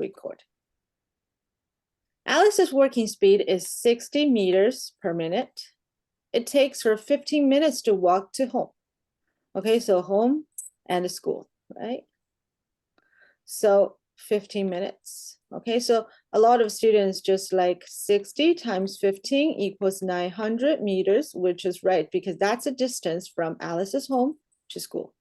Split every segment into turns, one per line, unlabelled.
record. Alice's working speed is 60 meters per minute. It takes her 15 minutes to walk to home. Okay, so home and school, right? So 15 minutes. Okay, so a lot of students just like 60 times 15 equals 900 meters, which is right because that's a distance from Alice's home to school.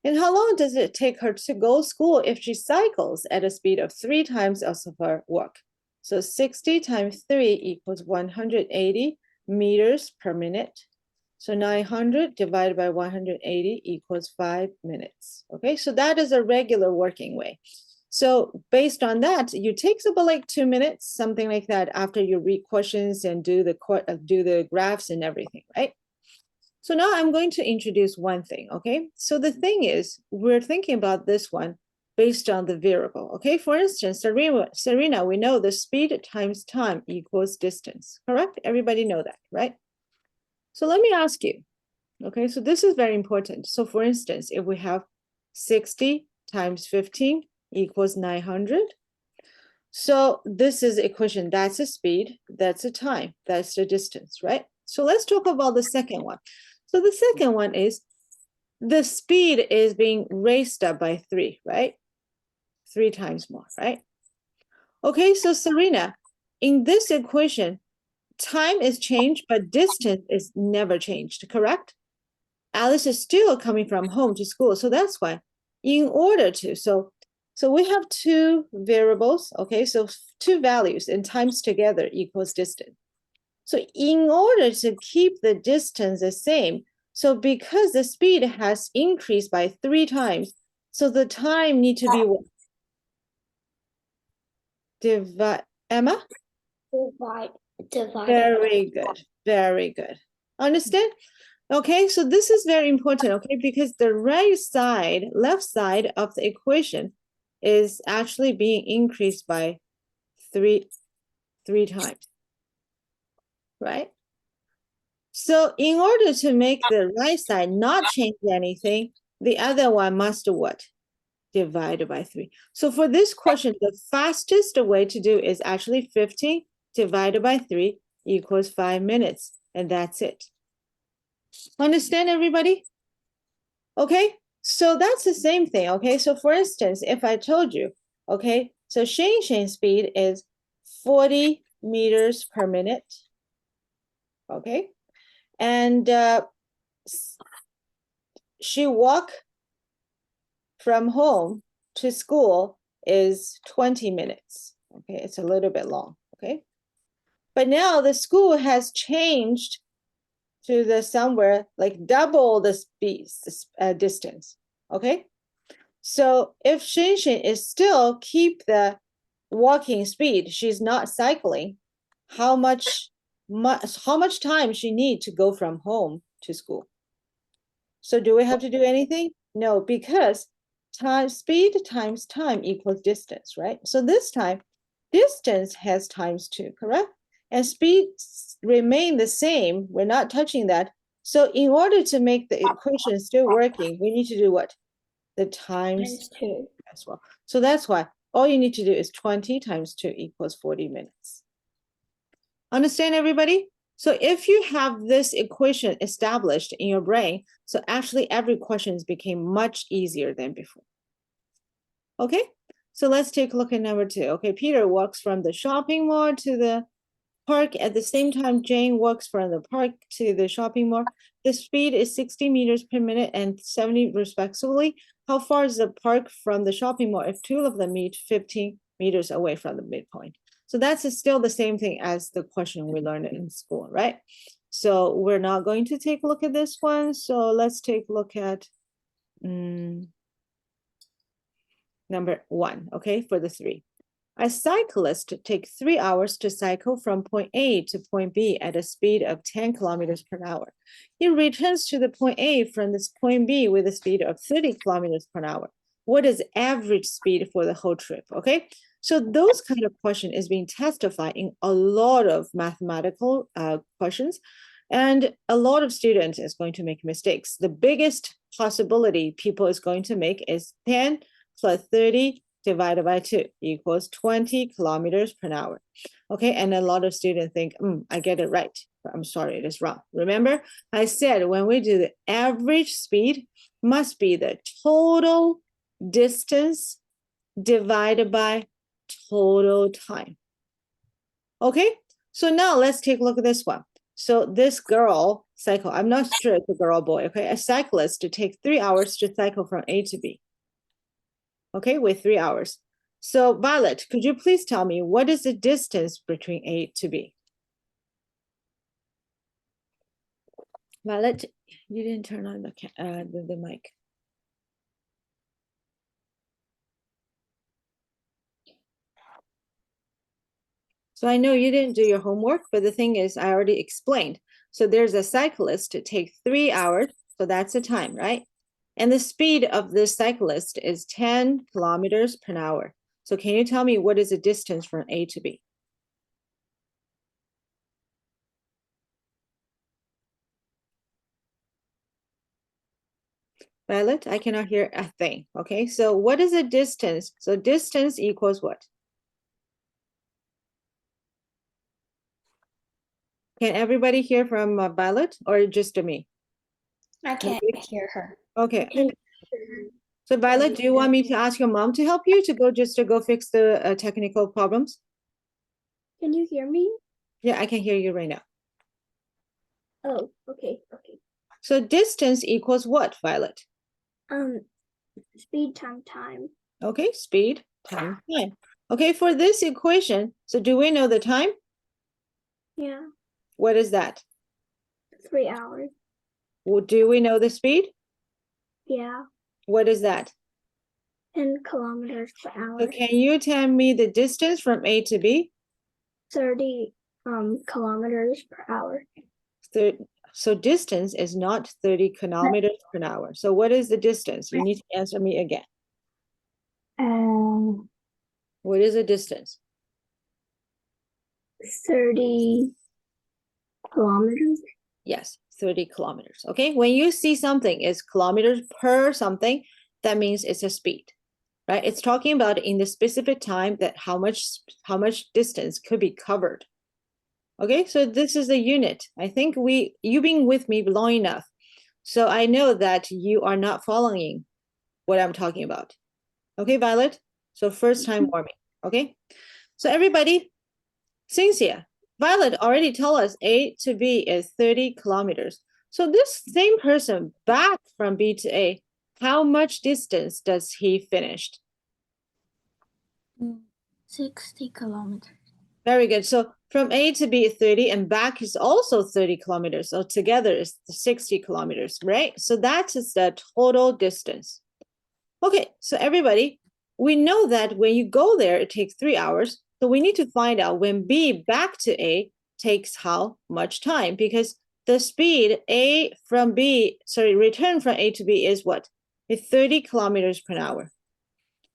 And how long does it take her to go to school if she cycles at a speed of 3 times of her walk? So 60 times 3 equals 180 meters per minute. So 900 divided by 180 equals 5 minutes. Okay, so that is a regular working way. So based on that, it takes about like 2 minutes, something like that, after you read questions and do the graphs and everything, right? So now I'm going to introduce one thing, okay? So the thing is, we're thinking about this one based on the variable, okay? For instance, Serena, we know the speed times time equals distance, correct? Everybody know that, right? So let me ask you, okay? So this is very important. So for instance, if we have 60 times 15 equals 900. So this is equation, that's a speed, that's a time, that's the distance, right? So let's talk about the second one. So the second one is the speed is being raised up by 3, right? 3 times more, right? Okay, so Serena, in this equation, time is changed, but distance is never changed, correct? Alice is still coming from home to school, so that's why in order to, so we have 2 variables, okay? So 2 values and times together equals distance. So in order to keep the distance the same, so because the speed has increased by 3 times, so the time need to be what? Emma?
Divide.
Very good, very good. Understand? Okay, so this is very important, okay, because the left side of the equation is actually being increased by three times, right? So in order to make the right side not change anything, the other one must what? Divided by 3. So for this question, the fastest way to do is actually 15 divided by 3 equals 5 minutes, and that's it. Understand, everybody? Okay, so that's the same thing, okay? So for instance, if I told you, okay, so Shane's speed is 40 meters per minute, okay? And she walk from home to school is 20 minutes, okay? It's a little bit long, okay? But now the school has changed to the somewhere like double the speed distance, okay? So if Shinshin is still keep the walking speed, she's not cycling, how much time she need to go from home to school? So do we have to do anything? No, because speed times time equals distance, right? So this time, distance has times 2, correct? And speed remain the same. We're not touching that. So in order to make the equation still working, we need to do what? The times
2
as well. So that's why all you need to do is 20 times 2 equals 40 minutes. Understand, everybody? So if you have this equation established in your brain, so actually every question became much easier than before. Okay, so let's take a look at number 2. Okay, Peter walks from the shopping mall to the park. At the same time, Jane walks from the park to the shopping mall. The speed is 60 meters per minute and 70 respectively. How far is the park from the shopping mall if 2 of them meet 15 meters away from the midpoint? So that's still the same thing as the question we learned in school, right? So we're not going to take a look at this one. So let's take a look at number 1, okay, for the 3. A cyclist takes 3 hours to cycle from point A to point B at a speed of 10 kilometers per hour. He returns to the point A from this point B with a speed of 30 kilometers per hour. What is average speed for the whole trip? Okay, so those kind of question is being testified in a lot of mathematical questions, and a lot of students is going to make mistakes. The biggest possibility people is going to make is 10 plus 30 divided by 2 equals 20 kilometers per hour. Okay, and a lot of students think, I get it right. But I'm sorry, it is wrong. Remember, I said when we do the average speed, must be the total distance divided by total time. Okay, so now let's take a look at this one. So this girl cycle, I'm not sure it's a girl or boy, okay? A cyclist to take 3 hours to cycle from A to B. Okay, with 3 hours. So Violet, could you please tell me what is the distance between A to B? Violet, you didn't turn on the mic. So I know you didn't do your homework, but the thing is, I already explained. So there's a cyclist to take 3 hours, so that's the time, right? And the speed of this cyclist is 10 kilometers per hour. So can you tell me what is the distance from A to B? Violet, I cannot hear a thing. Okay, so what is the distance? So distance equals what? Can everybody hear from Violet or just me?
I can't hear her.
Okay.
Can
So Violet, do you want me to ask your mom to help you to go fix the technical problems?
you hear me?
Yeah, I can hear you right now.
Oh, okay.
So distance equals what, Violet?
Speed times time.
Okay, speed times time. Okay, for this equation, so do we know the time?
Yeah,
What is that?
3 hours.
Well, do we know the speed?
Yeah,
What is that?
10 kilometers per hour.
So can you tell me the distance from A to B?
30 kilometers per hour.
So distance is not 30 kilometers per hour. So what is the distance? You need to answer me again. What is the distance?
30 kilometers.
Yes, 30 kilometers. Okay, when you see something is kilometers per something, that means it's a speed, right? It's talking about in the specific time that how much distance could be covered. Okay, so this is a unit. I think you've been with me long enough. So I know that you are not following what I'm talking about. Okay, Violet? So first time warming, okay? So everybody, Cynthia, Violet already told us A to B is 30 kilometers. So this same person back from B to A, how much distance does he finished?
60 kilometers.
Very good. So from A to B 30 and back is also 30 kilometers. So together is 60 kilometers, right? So that is the total distance. Okay, so everybody, we know that when you go there, it takes 3 hours. So we need to find out when B back to A takes how much time, because the speed return from A to B is what? It's 30 kilometers per hour.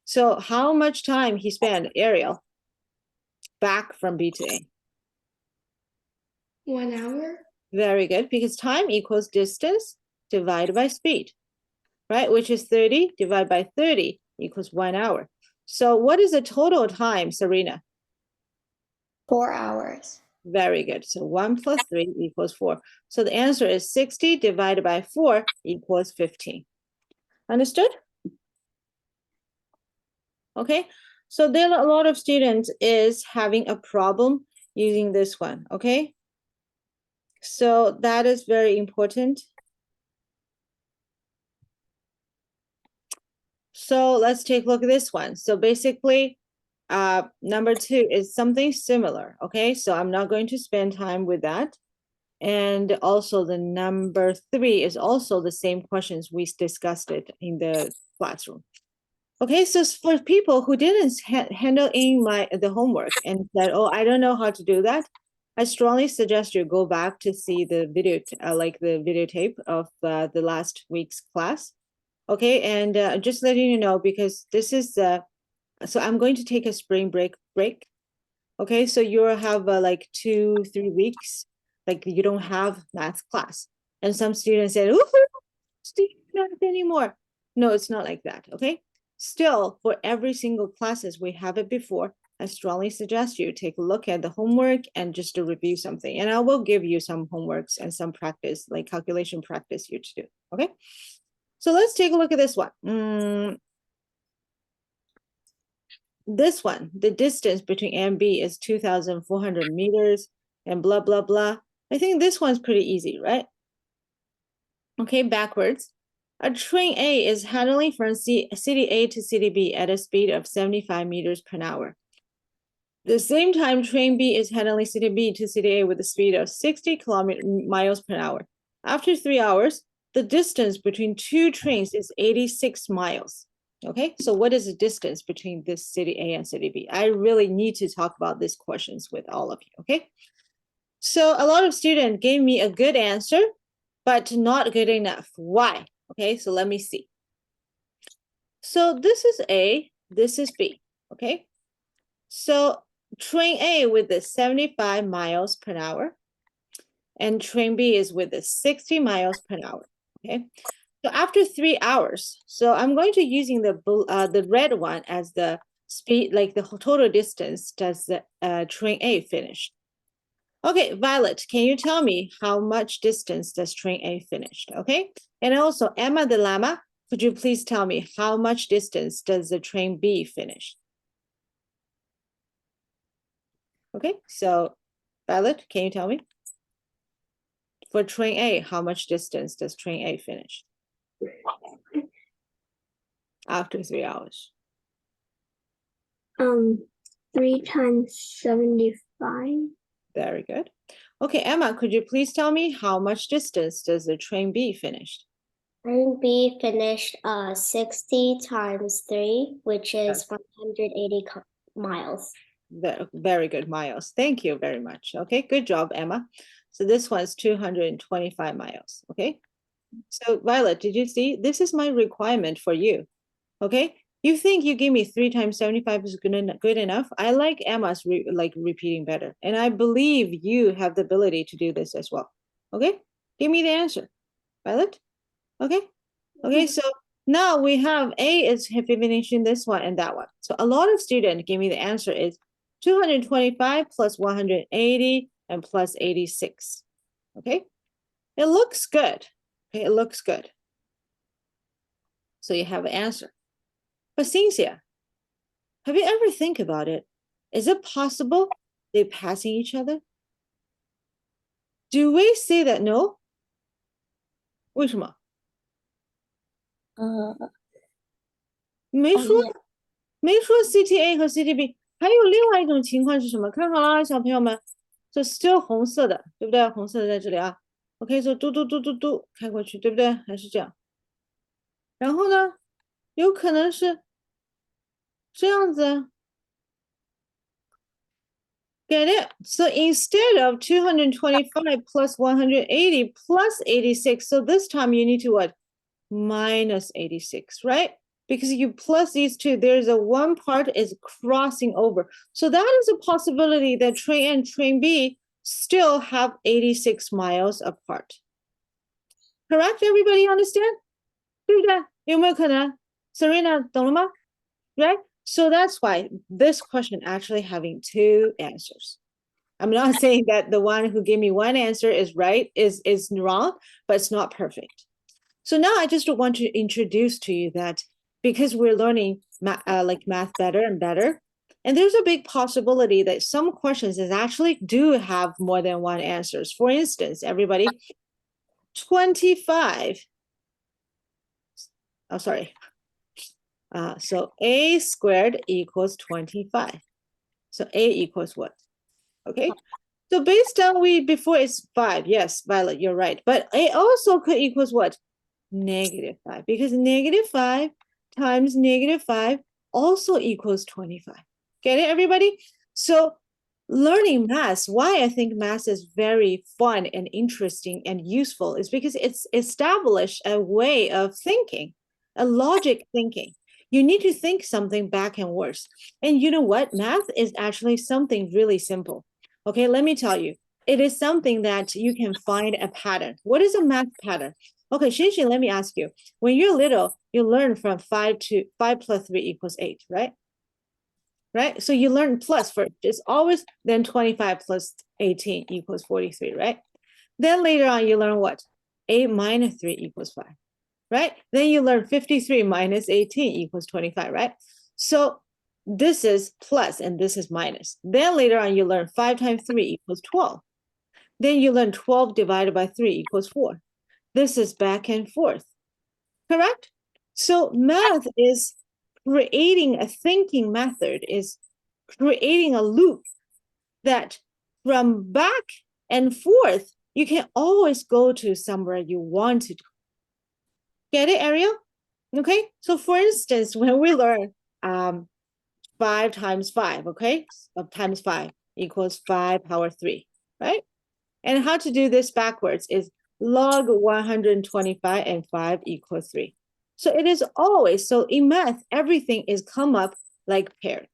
So how much time he spent, Ariel, back from B to A?
1 hour.
Very good, because time equals distance divided by speed, right? Which is 30 divided by 30 equals 1 hour. So what is the total time, Serena?
4 hours.
Very good. So 1 plus 3 equals 4. So the answer is 60 divided by 4 equals 15. Understood? Okay. So there are a lot of students is having a problem using this one. Okay. So that is very important. So let's take a look at this one. So basically, number 2 is something similar. Okay, so I'm not going to spend time with that. And also the number 3 is also the same questions we discussed it in the classroom. Okay, so for people who didn't handle in the homework and said, oh, I don't know how to do that, I strongly suggest you go back to see the video, like the videotape of the last week's class. Okay, and just letting you know, because this is so I'm going to take a spring break. Okay, so you'll have like 2-3 weeks, like you don't have math class. And some students said, oh, math anymore. No, it's not like that. Okay, Still, for every single classes, we have it before. I strongly suggest you take a look at the homework and just to review something. And I will give you some homeworks and some practice, like calculation practice you to do, okay? So let's take a look at this one. This one, the distance between A and B is 2,400 meters and blah, blah, blah. I think this one's pretty easy, right? Okay, backwards. A train A is handling from city A to city B at a speed of 75 meters per hour. The same time, train B is handling city B to city A with a speed of 60 miles per hour. After 3 hours, the distance between two trains is 86 miles. Okay, so what is the distance between this city A and city B? I really need to talk about these questions with all of you, okay? So a lot of students gave me a good answer, but not good enough. Why? Okay, so let me see. So this is A, this is B, okay? So train A with the 75 miles per hour and train B is with the 60 miles per hour, okay? So after 3 hours, so I'm going to using the red one as the speed, like the total distance does the train A finish. Okay, Violet, can you tell me how much distance does train A finished? Okay, and also Emma the Llama, could you please tell me how much distance does the train B finish? Okay, so Violet, can you tell me? For train A, how much distance does train A finish? After 3 hours.
3 times 75.
Very good. Okay, Emma, could you please tell me how much distance does the train B finish?
Train B finished 60 times 3, which is 180 miles.
Very good, miles. Thank you very much. Okay, good job, Emma. So this one's 225 miles, okay? So Violet, did you see? This is my requirement for you, okay? You think you give me 3 times 75 is good enough? I like Emma's repeating better. And I believe you have the ability to do this as well, okay? Give me the answer, Violet, okay? Okay, so now we have A is finishing this one and that one. So a lot of students give me the answer is 225 plus 180 and plus 86. Okay, it looks good. Okay, it looks good. So you have an answer. But Cynthia, have you ever think about it? Is it possible they're passing each other? Do we say that no? 为什么？没说，没说 CTA 和 CTB， 还有另外一种情况是什么？看好了，小朋友们，这 still 红色的，对不对？红色的在这里啊。OK， so 嘟嘟嘟嘟嘟开过去，对不对？还是这样。然后呢，有可能是这样子。Get it? So instead of 225 plus 180 plus 86, so this time you need to what? Minus 86, right? Because you plus these two, there's a one part is crossing over. So that is a possibility that train A and train B still have 86 miles apart. Correct? Everybody understand? 对不对？有没有可能？ Serena, 懂了吗？ Right? So that's why this question actually having 2 answers. I'm not saying that the one who gave me one answer is right, is wrong, but it's not perfect. So now I just want to introduce to you that because we're learning math better and better, and there's a big possibility that some questions is actually do have more than one answers. For instance, everybody, 25. Oh, sorry. So A squared equals 25. So A equals what? Okay. So based on before it's 5. Yes, Violet, you're right. But A also could equals what? -5, because -5 times -5 also equals 25. Get it, everybody? So learning math, why I think math is very fun and interesting and useful is because it's established a way of thinking, a logic thinking. You need to think something back and worse. And you know what? Math is actually something really simple. Okay, let me tell you. It is something that you can find a pattern. What is a math pattern? Okay, Xinxin, let me ask you. When you're little, you learn from 5 to 5 plus 3 equals 8, right? Right? So you learn plus first. It's always then 25 plus 18 equals 43, right? Then later on, you learn what? 8 minus 3 equals 5, right? Then you learn 53 minus 18 equals 25, right? So this is plus and this is minus. Then later on, you learn 5 times 3 equals 12. Then you learn 12 divided by 3 equals 4. This is back and forth, correct? So math is creating a thinking method, is creating a loop that from back and forth, you can always go to somewhere you want to. Get it, Ariel? Okay, so for instance, when we learn 5 times 5, okay, times 5 equals 5 power 3, right? And how to do this backwards is log 125 and 5 equals 3. So it is always, so in math, everything is come up like paired.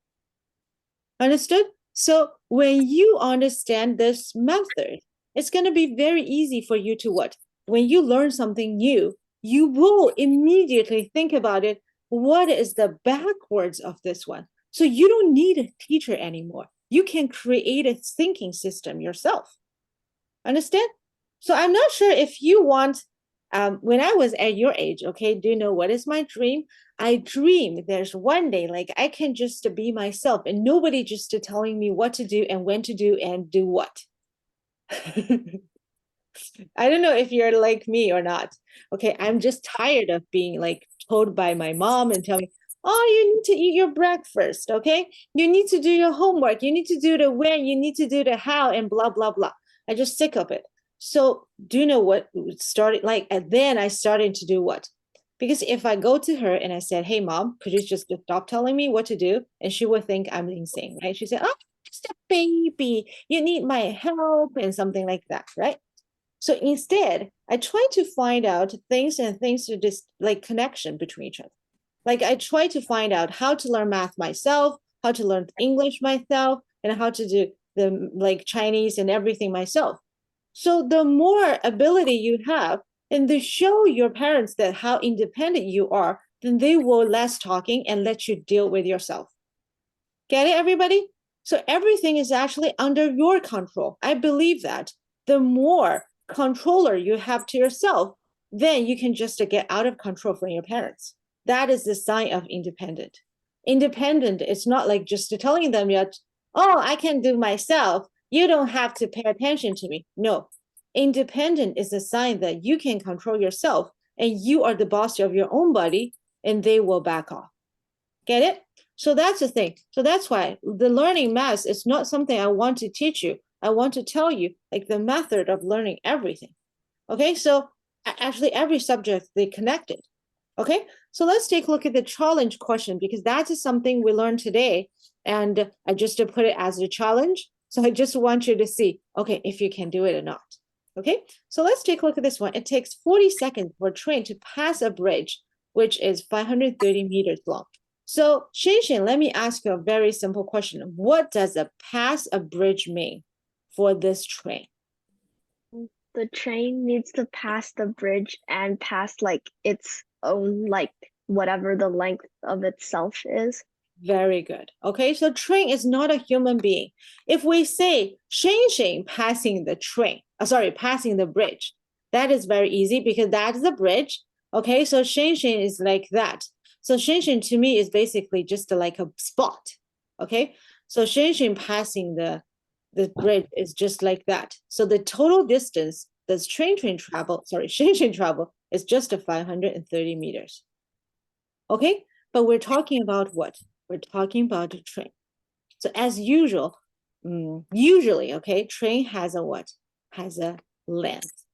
Understood? So when you understand this method, it's going to be very easy for you to what? When you learn something new, you will immediately think about it. What is the backwards of this one? So you don't need a teacher anymore. You can create a thinking system yourself. Understand? So I'm not sure if you want, when I was at your age, okay, do you know what is my dream? I dream there's one day like I can just be myself and nobody just telling me what to do and when to do and do what. I don't know if you're like me or not. Okay, I'm just tired of being like told by my mom and telling me, oh, you need to eat your breakfast, okay? You need to do your homework. You need to do the when, you need to do the how, and blah, blah, blah. I just sick of it. So do you know what started like, and then I started to do what? Because if I go to her and I said, hey, mom, could you just stop telling me what to do? And she would think I'm insane, right? She said, oh, just a baby. You need my help and something like that, right? So instead, I try to find out things to just like connection between each other. Like I try to find out how to learn math myself, how to learn English myself, and how to do the like Chinese and everything myself. So the more ability you have, and to show your parents that how independent you are, then they will less talking and let you deal with yourself. Get it, everybody? So everything is actually under your control. I believe that the more controller you have to yourself, then you can just get out of control from your parents. That is the sign of independent. Independent is not like just telling them yet, oh, I can do myself. You don't have to pay attention to me. No, independent is a sign that you can control yourself and you are the boss of your own body and they will back off. Get it? So that's the thing. So that's why the learning math is not something I want to teach you. I want to tell you like the method of learning everything. Okay, so actually every subject they connected. Okay, so let's take a look at the challenge question because that is something we learned today. And I just put it as a challenge. So I just want you to see, okay, if you can do it or not. Okay, so let's take a look at this one. It takes 40 seconds for a train to pass a bridge, which is 530 meters long. So Xinxin, let me ask you a very simple question. What does a pass a bridge mean for this train?
The train needs to pass the bridge and pass like its own, like whatever the length of itself is.
Very good. Okay, so train is not a human being. If we say Xinxin passing the train, passing the bridge, that is very easy because that is the bridge. Okay, so Xinxin is like that. So Xinxin to me is basically just like a spot. Okay, so Xinxin passing the bridge is just like that. So the total distance that's train travel, Xinxin travel is just a 530 meters. Okay, but we're talking about what? We're talking about a train. So as usual, usually, okay, train has a what? Has a length.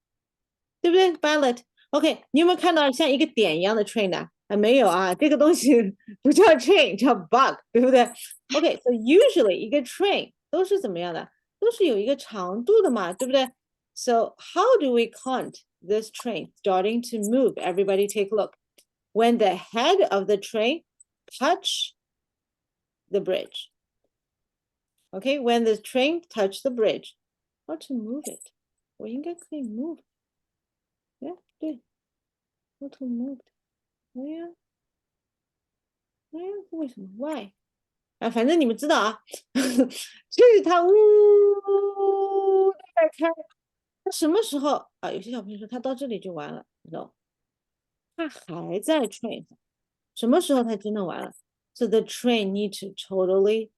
对不对 Violet? OK, 你有没有看到像一个点一样的 train 呢？没有啊，这个东西不叫 train，叫 bug， 对不对 ？OK, so usually 一个 train 都是怎么样的？都是有一个长度的嘛，对不对 ？So how do we count this train starting to move? Everybody take a look. When the head of the train touch the bridge. Okay, when the train touch the bridge, how to move it? 我应该可以 move. Yeah, 对 Total moved. 对呀，对呀，为什么 ？Why？ 啊，反正你们知道啊，就是它呜在开，它什么时候啊？有些小朋友说他到这里就完了，no， 它还在 train 上，什么时候它真的完了？So the train need to totally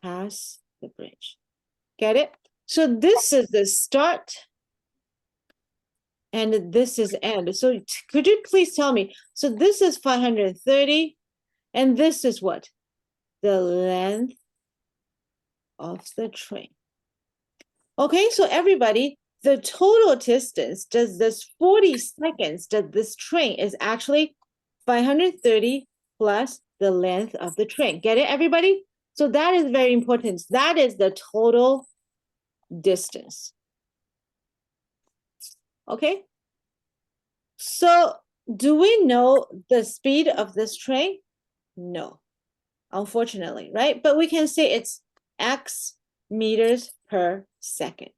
pass the bridge. Get it? So this is the start. And this is end. So could you please tell me? So this is 530, and this is what? The length of the train. Okay, so everybody, the total distance does this 40 seconds that this train is actually 530 plus the length of the train. Get it, everybody? So that is very important. That is the total distance. Okay. So do we know the speed of this train? No, unfortunately, right? But we can say it's x meters per second.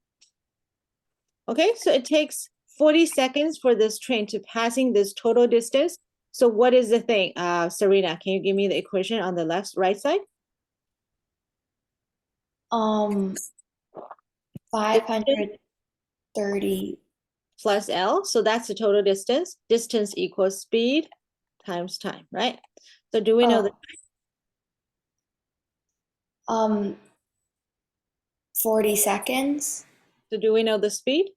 Okay, so it takes 40 seconds for this train to passing this total distance. So what is the thing? Serena, can you give me the equation on the right side?
530
Plus L, so that's the total distance. Distance equals speed times time, right? So do we know the
40 seconds?
so do we know the speed?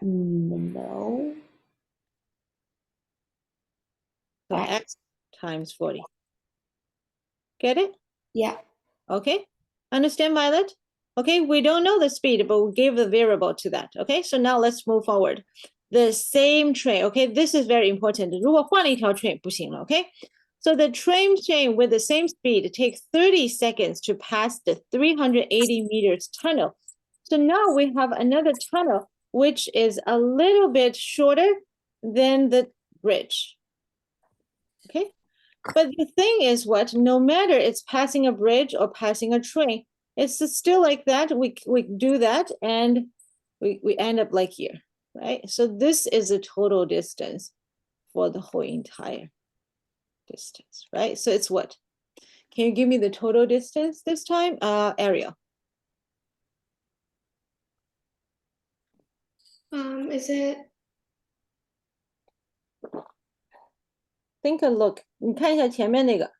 No.
So x times 40. Get it?
Yeah.
Okay. Understand, Violet? Okay, we don't know the speed, but we gave the variable to that. Okay, so now let's move forward. The same train, okay, this is very important. 如果换了一条 train 不行了, okay? So the train with the same speed takes 30 seconds to pass the 380 meters tunnel. So now we have another tunnel, which is a little bit shorter than the bridge. Okay, but the thing is what, no matter it's passing a bridge or passing a train, it's still like that. We do that and we end up like here, right? So this is a total distance for the whole entire distance, right? So it's what? Can you give me the total distance this time? Ariel.
Is it
Think and look. 你看一下前面那个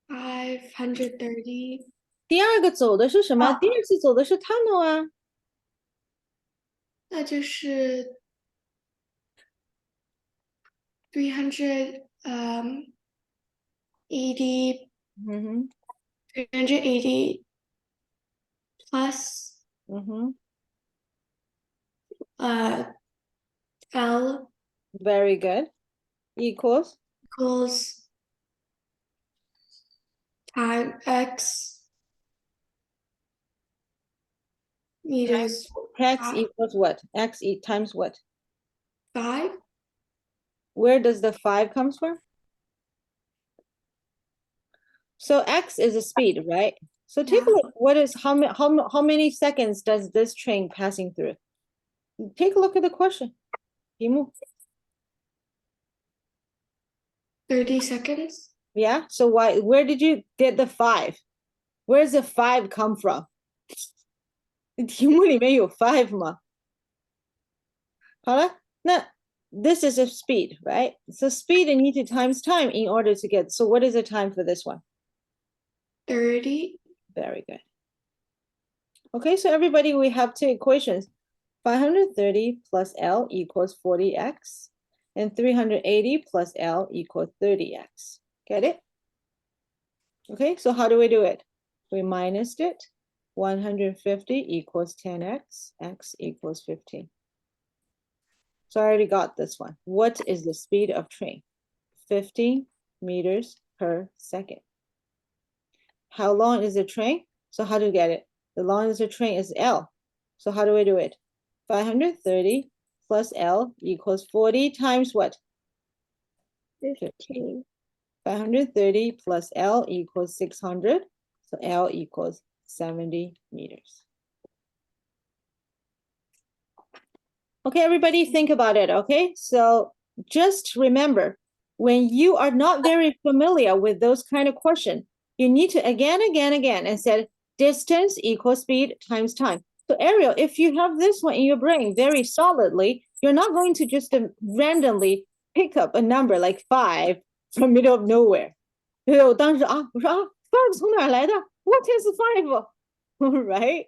530?
第二个走的是什么？
啊
第二次走的是 tunnel 啊。
那就是380 380 plus L
Very good. Equals
equals time x meters
x
Five.
equals what? X times what?
5.
Where does the 5 comes from? So x is a speed, right? So take a
Yeah.
look. What is how many seconds does this train passing through? Take a look at the question. 题目.
30 seconds.
Yeah. So where did you get the 5? Where's the 5 come from? 题目里面有 5 吗？好了，那 this is a speed, right? So speed you need to times time in order to get. So what is the time for this one?
30.
Very good. Okay, so everybody, we have two equations. 530 plus L equals 40x, and 380 plus L equals 30x. Get it? Okay, so how do we do it? We minus it. 150 equals 10x, x equals 15. So I already got this one. What is the speed of train? 15 meters per second. How long is the train? So how do you get it? The longest the train is L. So how do we do it? 530 plus L equals 40 times what?
15.
530 plus L equals 600. So L equals 70 meters. Okay, everybody think about it, okay? So just remember, when you are not very familiar with those kind of question, you need to again, and said distance equals speed times time. So Ariel, if you have this one in your brain very solidly, you're not going to just randomly pick up a number like 5 from middle of nowhere. 我当时啊，我说啊，5从哪儿来的？What is 5? Right?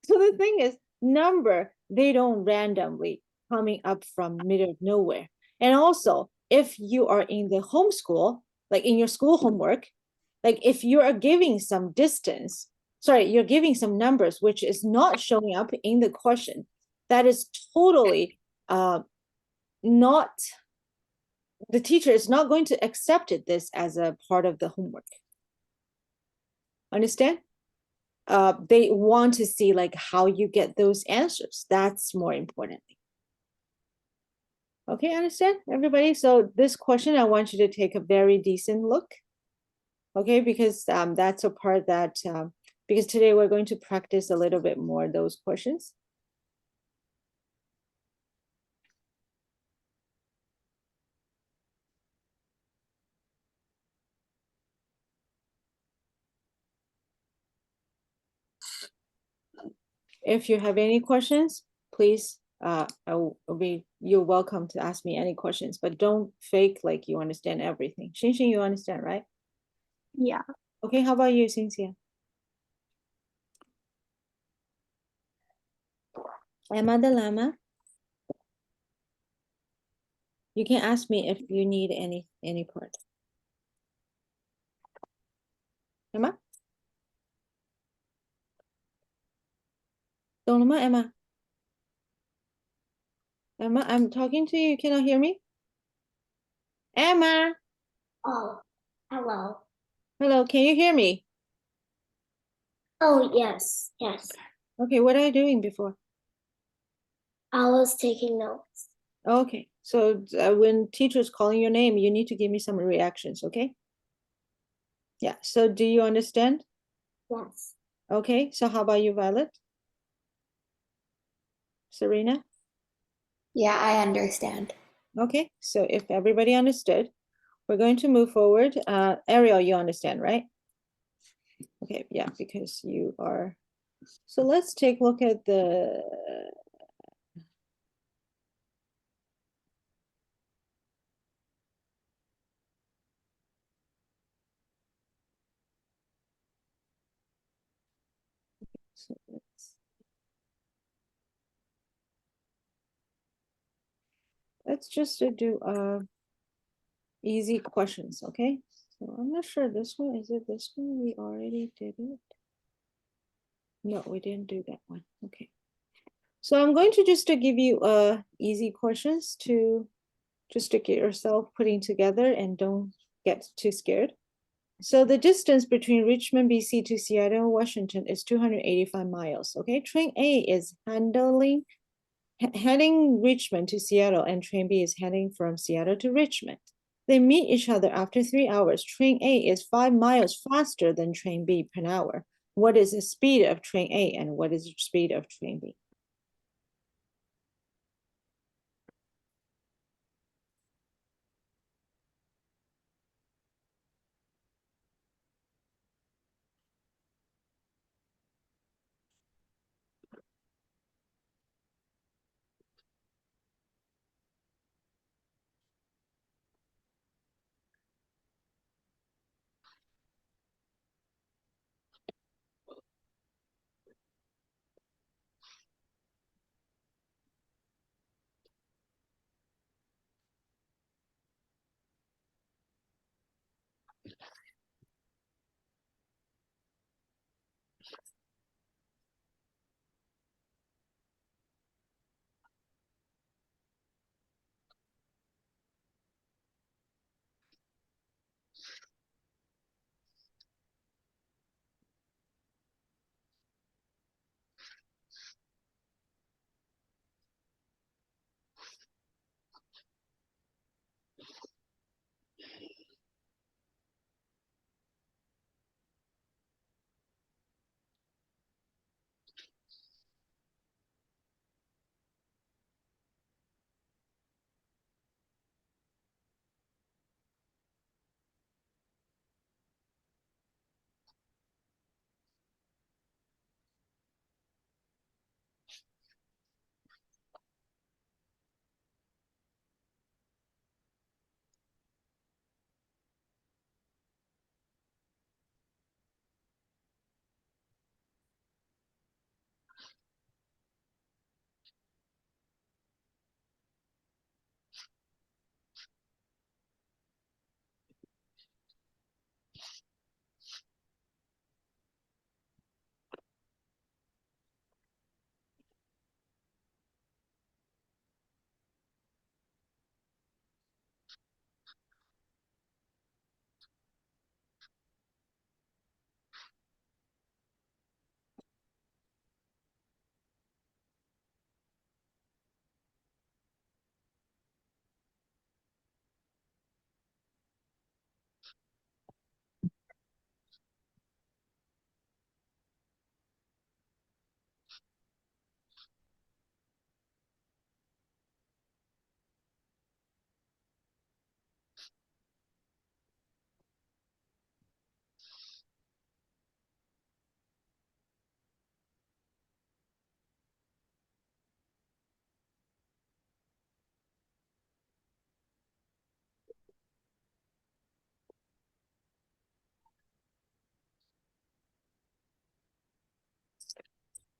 So the thing is, number, they don't randomly coming up from middle of nowhere. And also, if you are in the homeschool, like in your school homework, like if you are giving some distance, sorry, you're giving some numbers which is not showing up in the question, that is totally not, the teacher is not going to accept this as a part of the homework. Understand? They want to see like how you get those answers. That's more important. Okay, understand everybody? So this question, I want you to take a very decent look. Okay, because that's a part that, because today we're going to practice a little bit more those questions. If you have any questions, please, you're welcome to ask me any questions, but don't fake like you understand everything. Xinxin, you understand, right?
Yeah.
Okay, how about you, Cynthia? Emma the Llama? You can ask me if you need any part. Emma? 懂了吗, Emma? Emma, I'm talking to you. You cannot hear me? Emma,
Oh, hello.
hello, can you hear me?
Oh, yes, yes.
Okay, what are you doing before?
I was taking notes.
Okay, so when teacher's calling your name, you need to give me some reactions, okay? Yeah, so do you understand?
Yes.
Okay, so how about you, Violet? Serena?
Yeah, I understand.
Okay, so if everybody understood, we're going to move forward. Ariel, you understand, right? Okay, yeah, because you are. So let's take a look at the. So let's just do easy questions, okay? So I'm not sure this one, is it this one? We already did it. No, we didn't do that one. Okay. So I'm going to just to give you easy questions to just to get yourself putting together and don't get too scared. So the distance between Richmond, BC to Seattle, Washington is 285 miles. Okay, train A is heading Richmond to Seattle, and train B is heading from Seattle to Richmond. They meet each other after 3 hours. Train A is 5 miles faster than train B per hour. What is the speed of train A and what is the speed of train B?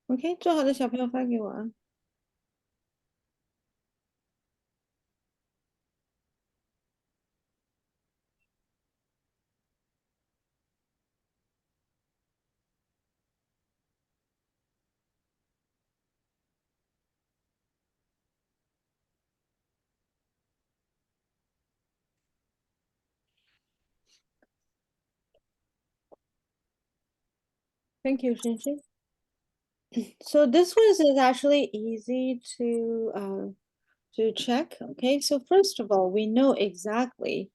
OK，做好的小朋友发给我啊。Thank you, Shinshin. So this one is actually easy to check. Okay, so first of all, we know exactly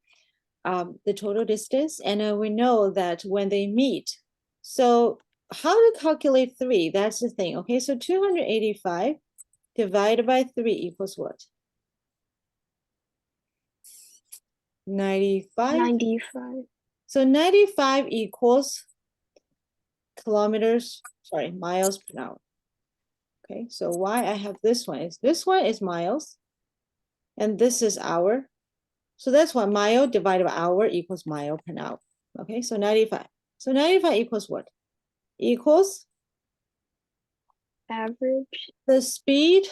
the total distance, and we know that when they meet. So how to calculate 3? That's the thing. Okay, so 285 divided by 3 equals what? 95.
95.
So 95 equals miles per hour. Okay, so why I have this one is miles, and this is hour. So that's why mile divided by hour equals mile per hour. Okay, so 95. So 95 equals what? Equals
Average.
the speed,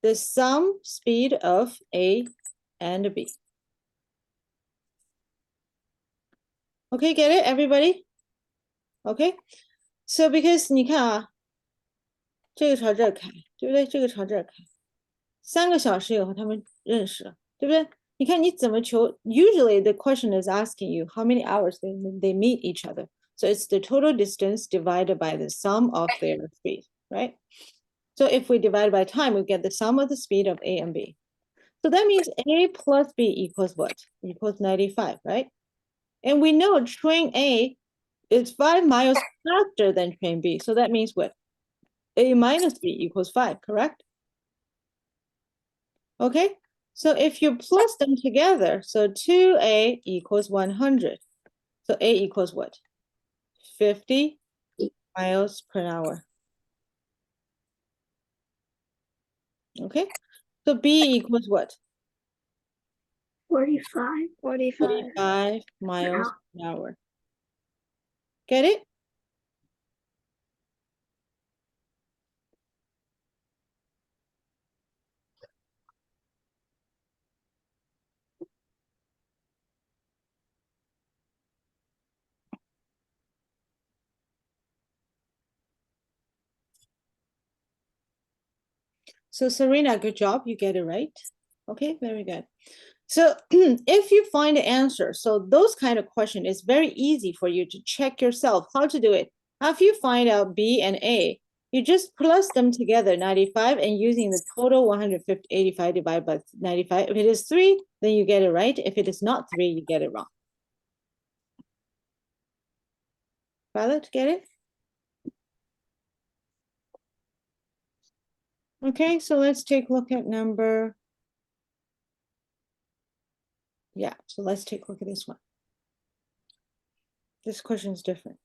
the sum speed of A and B. Okay, get it, everybody? Okay, so because 你看啊，这个朝这儿开，对不对？这个朝这儿开，3个小时以后他们认识了，对不对？你看你怎么求？Usually the question is asking you how many hours they meet each other. So it's the total distance divided by the sum of their speed, right? So if we divide by time, we get the sum of the speed of A and B. So that means A plus B equals what? Equals 95, right? And we know train A is 5 miles faster than train B. So that means what? A minus B equals 5, correct? Okay, so if you plus them together, so 2A equals 100. So A equals what? 50 miles per hour. Okay, so B equals what?
45
45.
45 miles per hour. Get it? So Serena, good job. You get it right. Okay, very good. So if you find the answer, so those kind of question is very easy for you to check yourself how to do it. After you find out B and A, you just plus them together, 95, and using the total 185 divided by 95. If it is 3, then you get it right. If it is not 3, you get it wrong. Violet, get it? Okay, so let's take a look at number. Yeah, so let's take a look at this one. This question is different.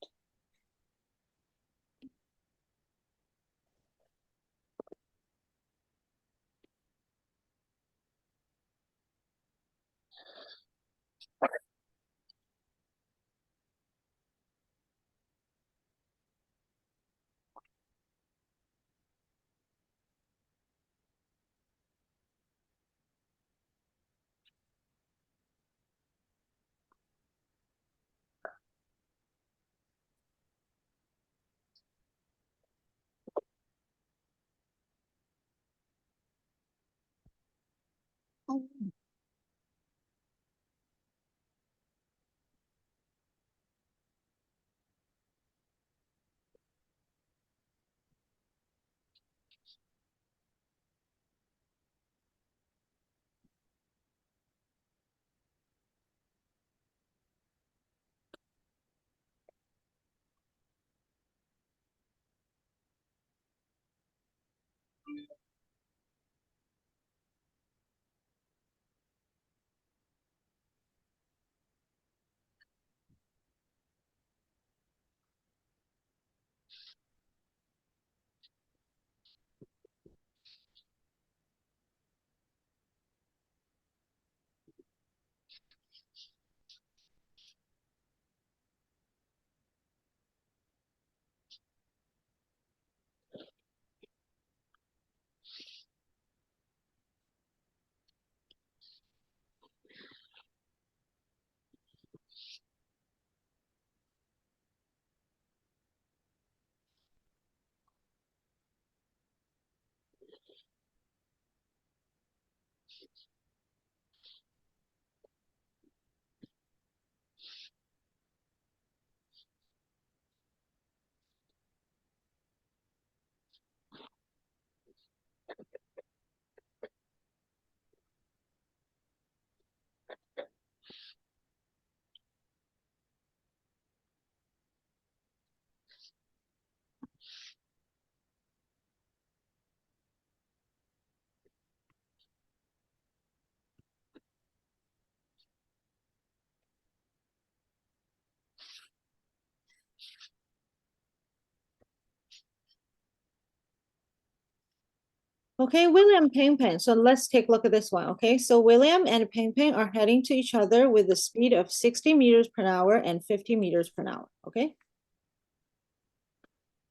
Okay, William Peng Peng. So let's take a look at this one. Okay, so William and Peng Peng are heading to each other with a speed of 60 meters per hour and 50 meters per hour. Okay,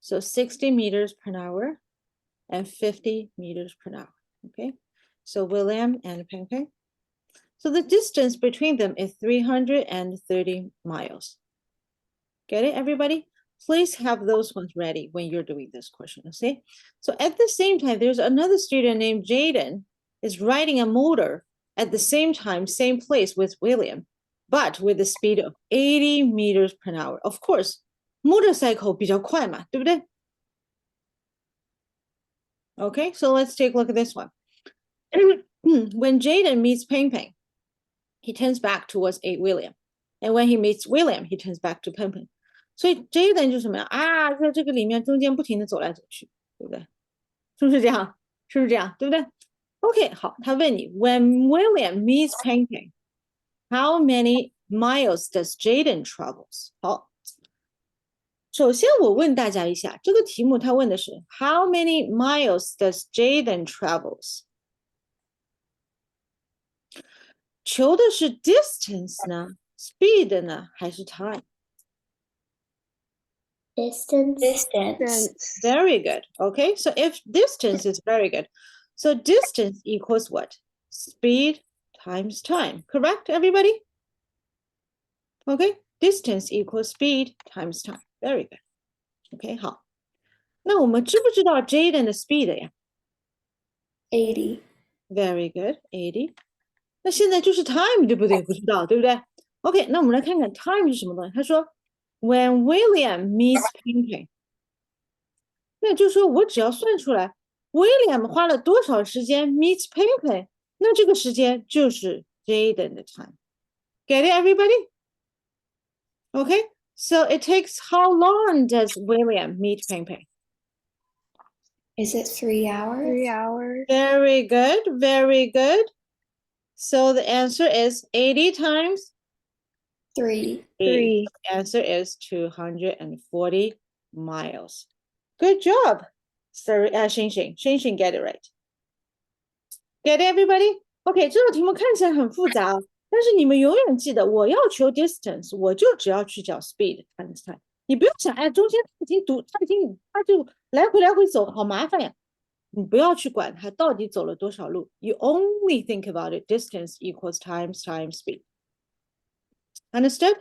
so 60 meters per hour and 50 meters per hour. Okay, so William and Peng Peng. So the distance between them is 330 miles. Get it, everybody? Please have those ones ready when you're doing this question, okay? So at the same time, there's another student named Jaden is riding a motor at the same time, same place with William, but with a speed of 80 meters per hour. Of course, motorcycle 比较快嘛，对不对? Okay, so let's take a look at this one. When Jaden meets Peng Peng, he turns back towards William. And when he meets William, he turns back to Peng Peng. 所以 Jaden 就是什么呀？啊，在这个里面中间不停的走来走去，对不对？是不是这样？是不是这样？对不对 ？OK， 好，他问你，When William meets Peng Peng, how many miles does Jaden travels？ 好，首先我问大家一下，这个题目他问的是 How many miles does Jaden travels？ 求的是 distance 呢 ，speed 呢，还是 time？
Distance.
Distance.
Distance.
Very good. Okay, so if distance is very good, so distance equals what? Speed times time. Correct, everybody? Okay, distance equals speed times time. Very good. Okay, 好。那我们知不知道 Jaden 的 speed 呀
80.
Very good, 80. 那现在就是 time 对不对？不知道，对不对 ？OK， 那我们来看看 time 是什么东西。他说，When William meets Peng Peng， 那就是说我只要算出来 William 花了多少时间 meets Peng Peng， 那这个时间就是 Jaden 的 time。Get it, everybody? Okay, so it takes how long does William meet Peng Peng?
Is it 3 hours?
3 hours.
Very good, very good. So the answer is 80 times
3.
3. The answer is 240 miles. Good job. Sorry, Xing get it right. Get it, everybody? OK， 这道题目看起来很复杂，但是你们永远记得，我要求 distance， 我就只要去找 speed times time。你不用想，哎，中间他就来回走，好麻烦呀。你不要去管他到底走了多少路。You only think about it. Distance equals times speed. Understood?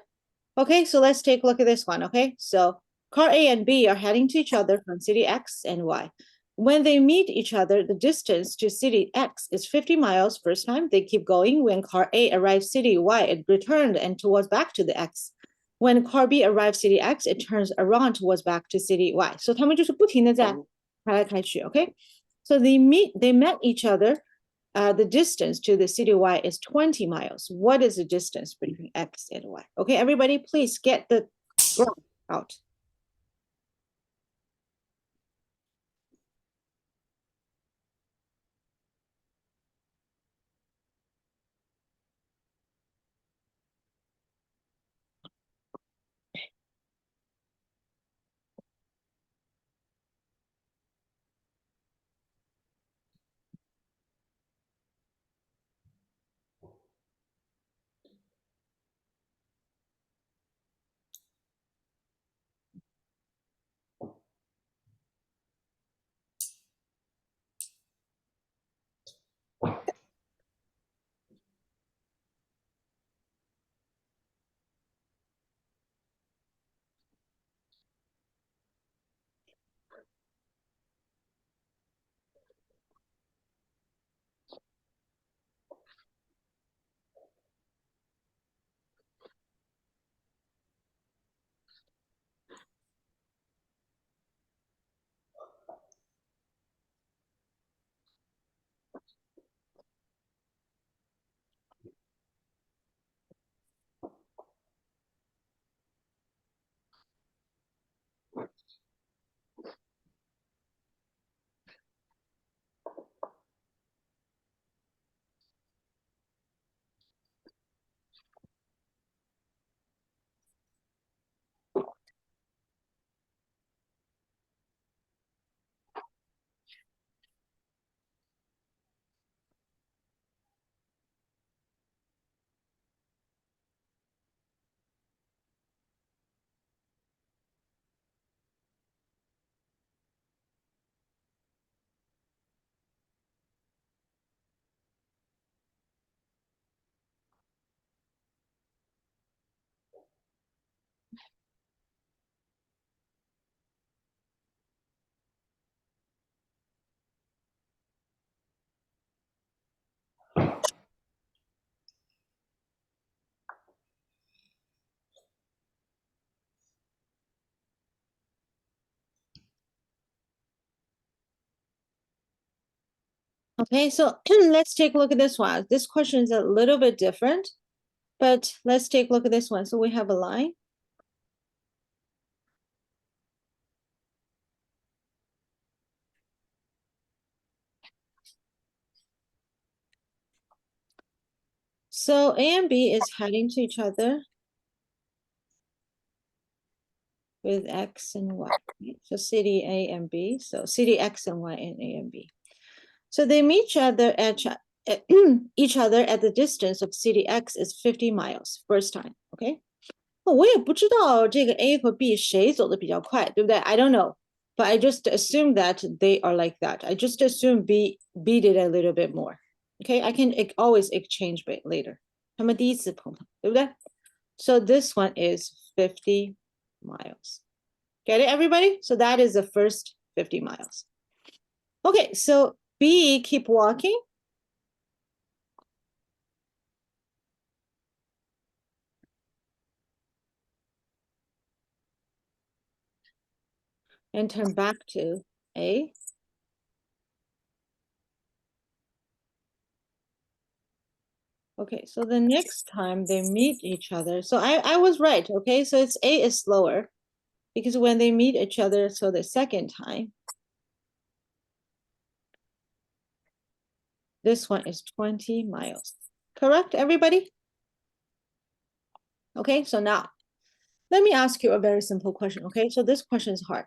Okay, so let's take a look at this one. Okay, so car A and B are heading to each other from city X and Y. When they meet each other, the distance to city X is 50 miles first time. They keep going. When car A arrives city Y, it returned and towards back to the X. When car B arrives city X, it turns around towards back to city Y. So 他们就是不停的在开来开去 okay? So they met each other. The distance to the city Y is 20 miles. What is the distance between X and Y? Okay, everybody, please get the graph out. Okay, so let's take a look at this one. This question is a little bit different, but let's take a look at this one. So we have a line. So A and B is heading to each other with X and Y. Right? So city A and B. So city X and Y and A and B. So they meet each other at each other at the distance of city X is 50 miles first time. Okay. 我也不知道这个 A 和 B 谁走的比较快，对不对？ I don't know, but I just assume that they are like that. I just assume B did a little bit more. Okay, I can always exchange later. 他们第一次碰碰，对不对？ So this one is 50 miles. Get it, everybody? So that is the first 50 miles. Okay, so B, keep walking. And turn back to A. Okay, so the next time they meet each other, so I was right, okay? So it's A is slower because when they meet each other, so the second time, this one is 20 miles. Correct, everybody? Okay, so now let me ask you a very simple question, okay? So this question is hard.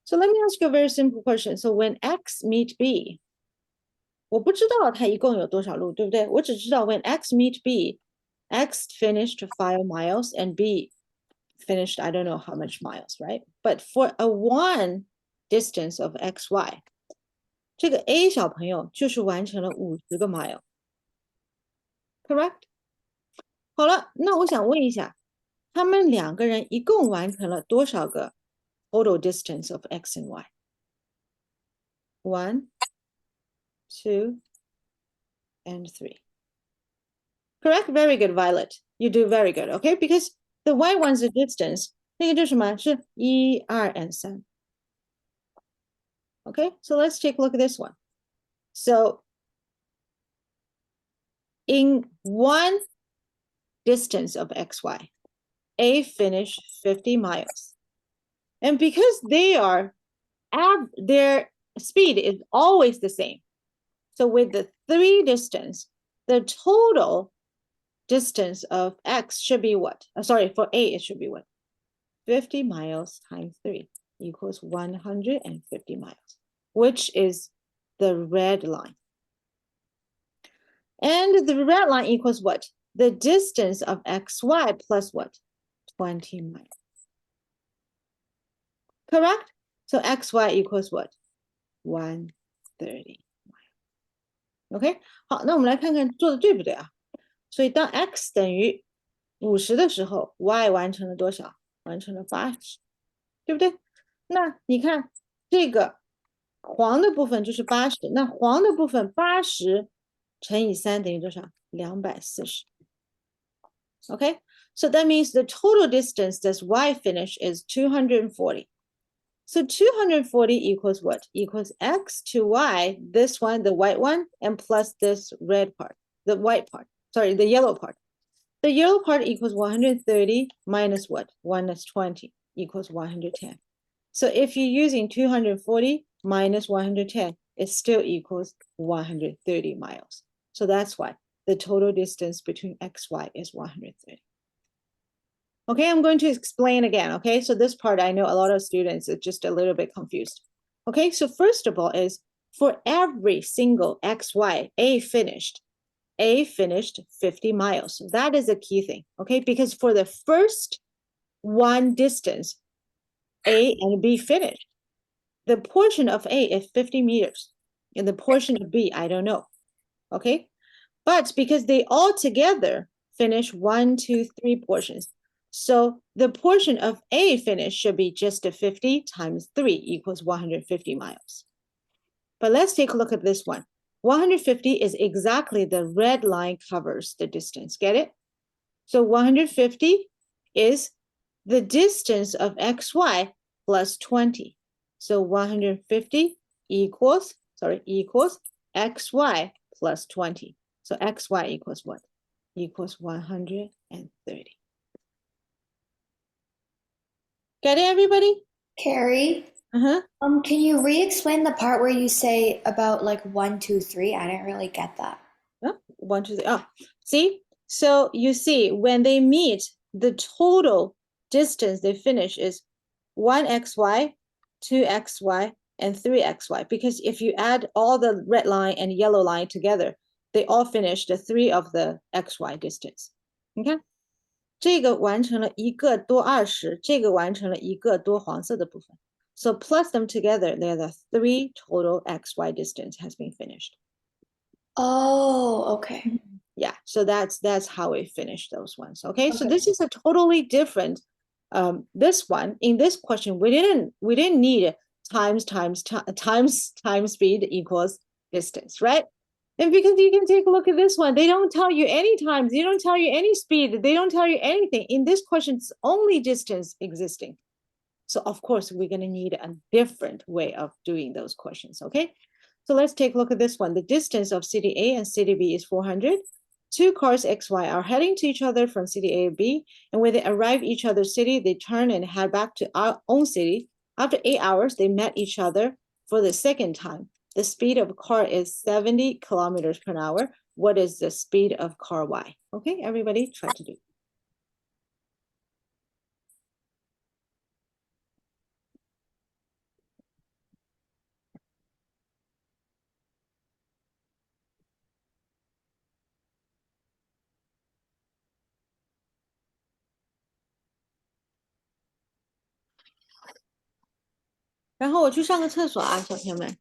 So let me ask you a very simple question. So when X meet B, 我不知道它一共有多少路，对不对？我只知道 when X meet B, X finished 5 miles and B finished I don't know how much miles, right? But for a one distance of XY, 这个 A 小朋友就是完成了50个 mile. Correct? 好了，那我想问一下，他们两个人一共完成了多少个 total distance of X and Y? 1, 2, and 3. Correct? Very good, Violet. You do very good, okay? Because the Y one's the distance. 那个就是什么？是1, 2, and 3. Okay, so let's take a look at this one. So in one distance of XY, A finished 50 miles. And because their speed is always the same. So with the 3 distance, the total distance of X should be what? Sorry, for A, it should be what? 50 miles times 3 equals 150 miles, which is the red line. And the red line equals what? The distance of XY plus what? 20 miles. Correct? So XY equals what? 130 miles. OK? 好，那我们来看看做的对不对啊？所以当 X 等于50的时候 ，Y 完成了多少？完成了80，对不对？那你看这个黄的部分就是80，那黄的部分80乘以3等于多少？240。Okay, so that means the total distance that Y finish is 240. So 240 equals what? Equals X to Y, this one, the white one, and plus this red part, the white part, sorry, the yellow part. The yellow part equals 130 minus what? 1 is 20 equals 110. So if you're using 240 minus 110, it still equals 130 miles. So that's why the total distance between XY is 130. Okay, I'm going to explain again. Okay, so this part, I know a lot of students are just a little bit confused. Okay, so first of all is for every single XY, A finished 50 miles. So that is a key thing. Okay, because for the first one distance, A and B finished. The portion of A is 50 meters, and the portion of B, I don't know. Okay, but because they all together finish 1, 2, 3 portions, so the portion of A finish should be just a 50 times 3 equals 150 miles. But let's take a look at this one. 150 is exactly the red line covers the distance. Get it? So 150 is the distance of XY plus 20. So 150 equals xy plus 20. So xy equals what? Equals 130. Get it, everybody?
Carrie,
Uh-huh.
can you re-explain the part where you say about like 1, 2, 3? I didn't really get that.
Oh, 1, 2, 3. Oh, see? So you see, when they meet, the total distance they finish is 1xy, 2xy, and 3xy. Because if you add all the red line and yellow line together, they all finish the 3 of the xy distance. 你看，这个完成了一个多20，这个完成了一个多黄色的部分。So plus them together, they're the 3 total xy distance has been finished.
Oh, okay.
Yeah, so that's how we finish those ones. Okay, so this is a totally different this one. In this question, we didn't need times speed equals distance, right? And because you can take a look at this one, they don't tell you any times, they don't tell you any speed, they don't tell you anything. In this question, it's only distance existing. So of course, we're going to need a different way of doing those questions. Okay, so let's take a look at this one. The distance of city A and city B is 400. Two cars XY are heading to each other from city A and B, and when they arrive each other's city, they turn and head back to our own city. After 8 hours, they met each other for the second time. The speed of a car is 70 kilometers per hour. What is the speed of car Y? Okay, everybody try to do. 然后我去上个厕所啊，小朋友们。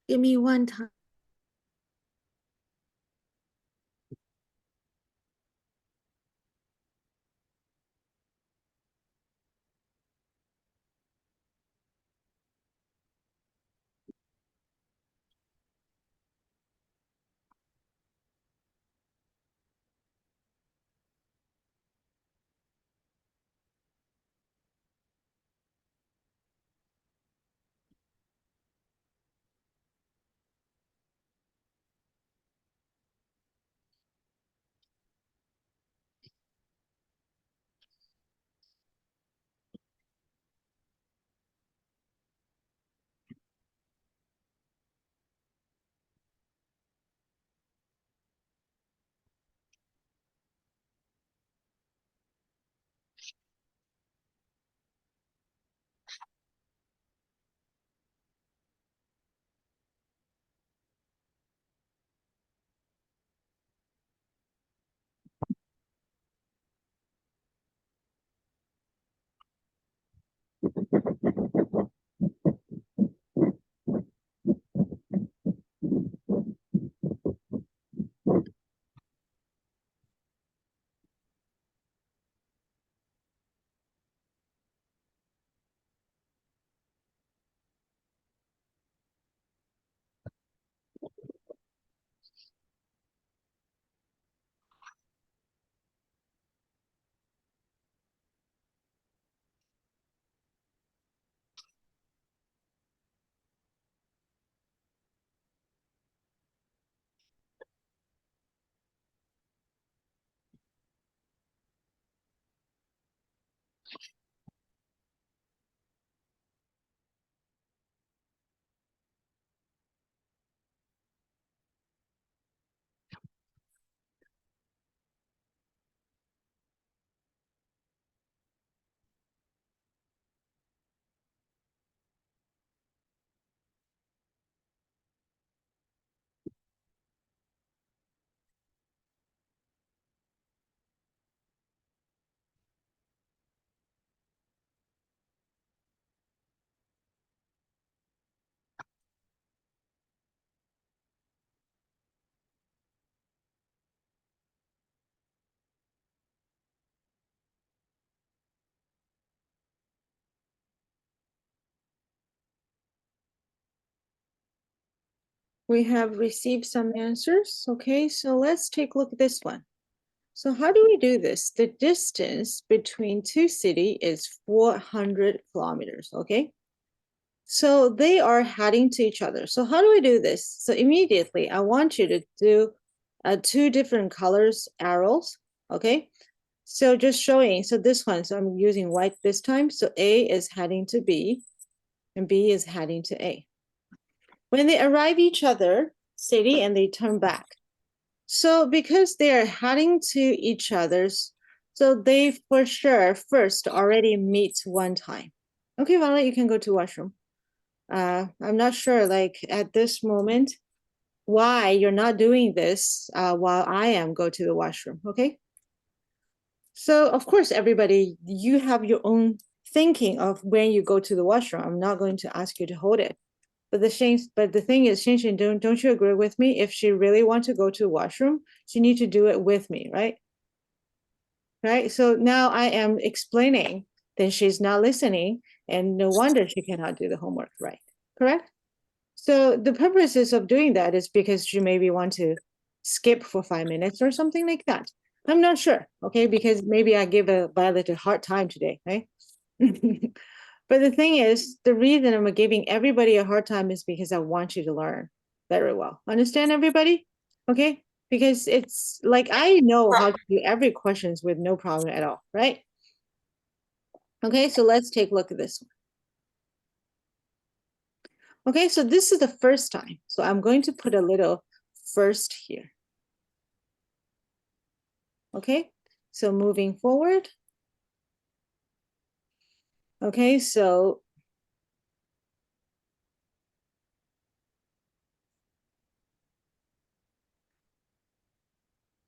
Give me one time. We have received some answers. Okay, so let's take a look at this one. So how do we do this? The distance between two cities is 400 kilometers, okay? So they are heading to each other. So how do we do this? So immediately, I want you to do two different colors arrows, okay? So just showing, so this one, so I'm using white this time. So A is heading to B and B is heading to A. When they arrive each other city and they turn back. So because they are heading to each other's, so they for sure first already meet one time. Okay, Violet, you can go to washroom. I'm not sure, like at this moment, why you're not doing this while I am go to the washroom, okay? So of course, everybody, you have your own thinking of when you go to the washroom. I'm not going to ask you to hold it. But the thing is, Shin, don't you agree with me? If she really wants to go to the washroom, she needs to do it with me, right? Right. So now I am explaining, then she's not listening, and no wonder she cannot do the homework, right? Correct? So the purposes of doing that is because she maybe want to skip for 5 minutes or something like that. I'm not sure, okay? Because maybe I give a Violet a hard time today, right? But the thing is, the reason I'm giving everybody a hard time is because I want you to learn very well. Understand, everybody? Okay? Because it's like I know how to do every questions with no problem at all, right? Okay, so let's take a look at this one. Okay, so this is the first time. So I'm going to put a little first here. Okay, so moving forward. Okay, so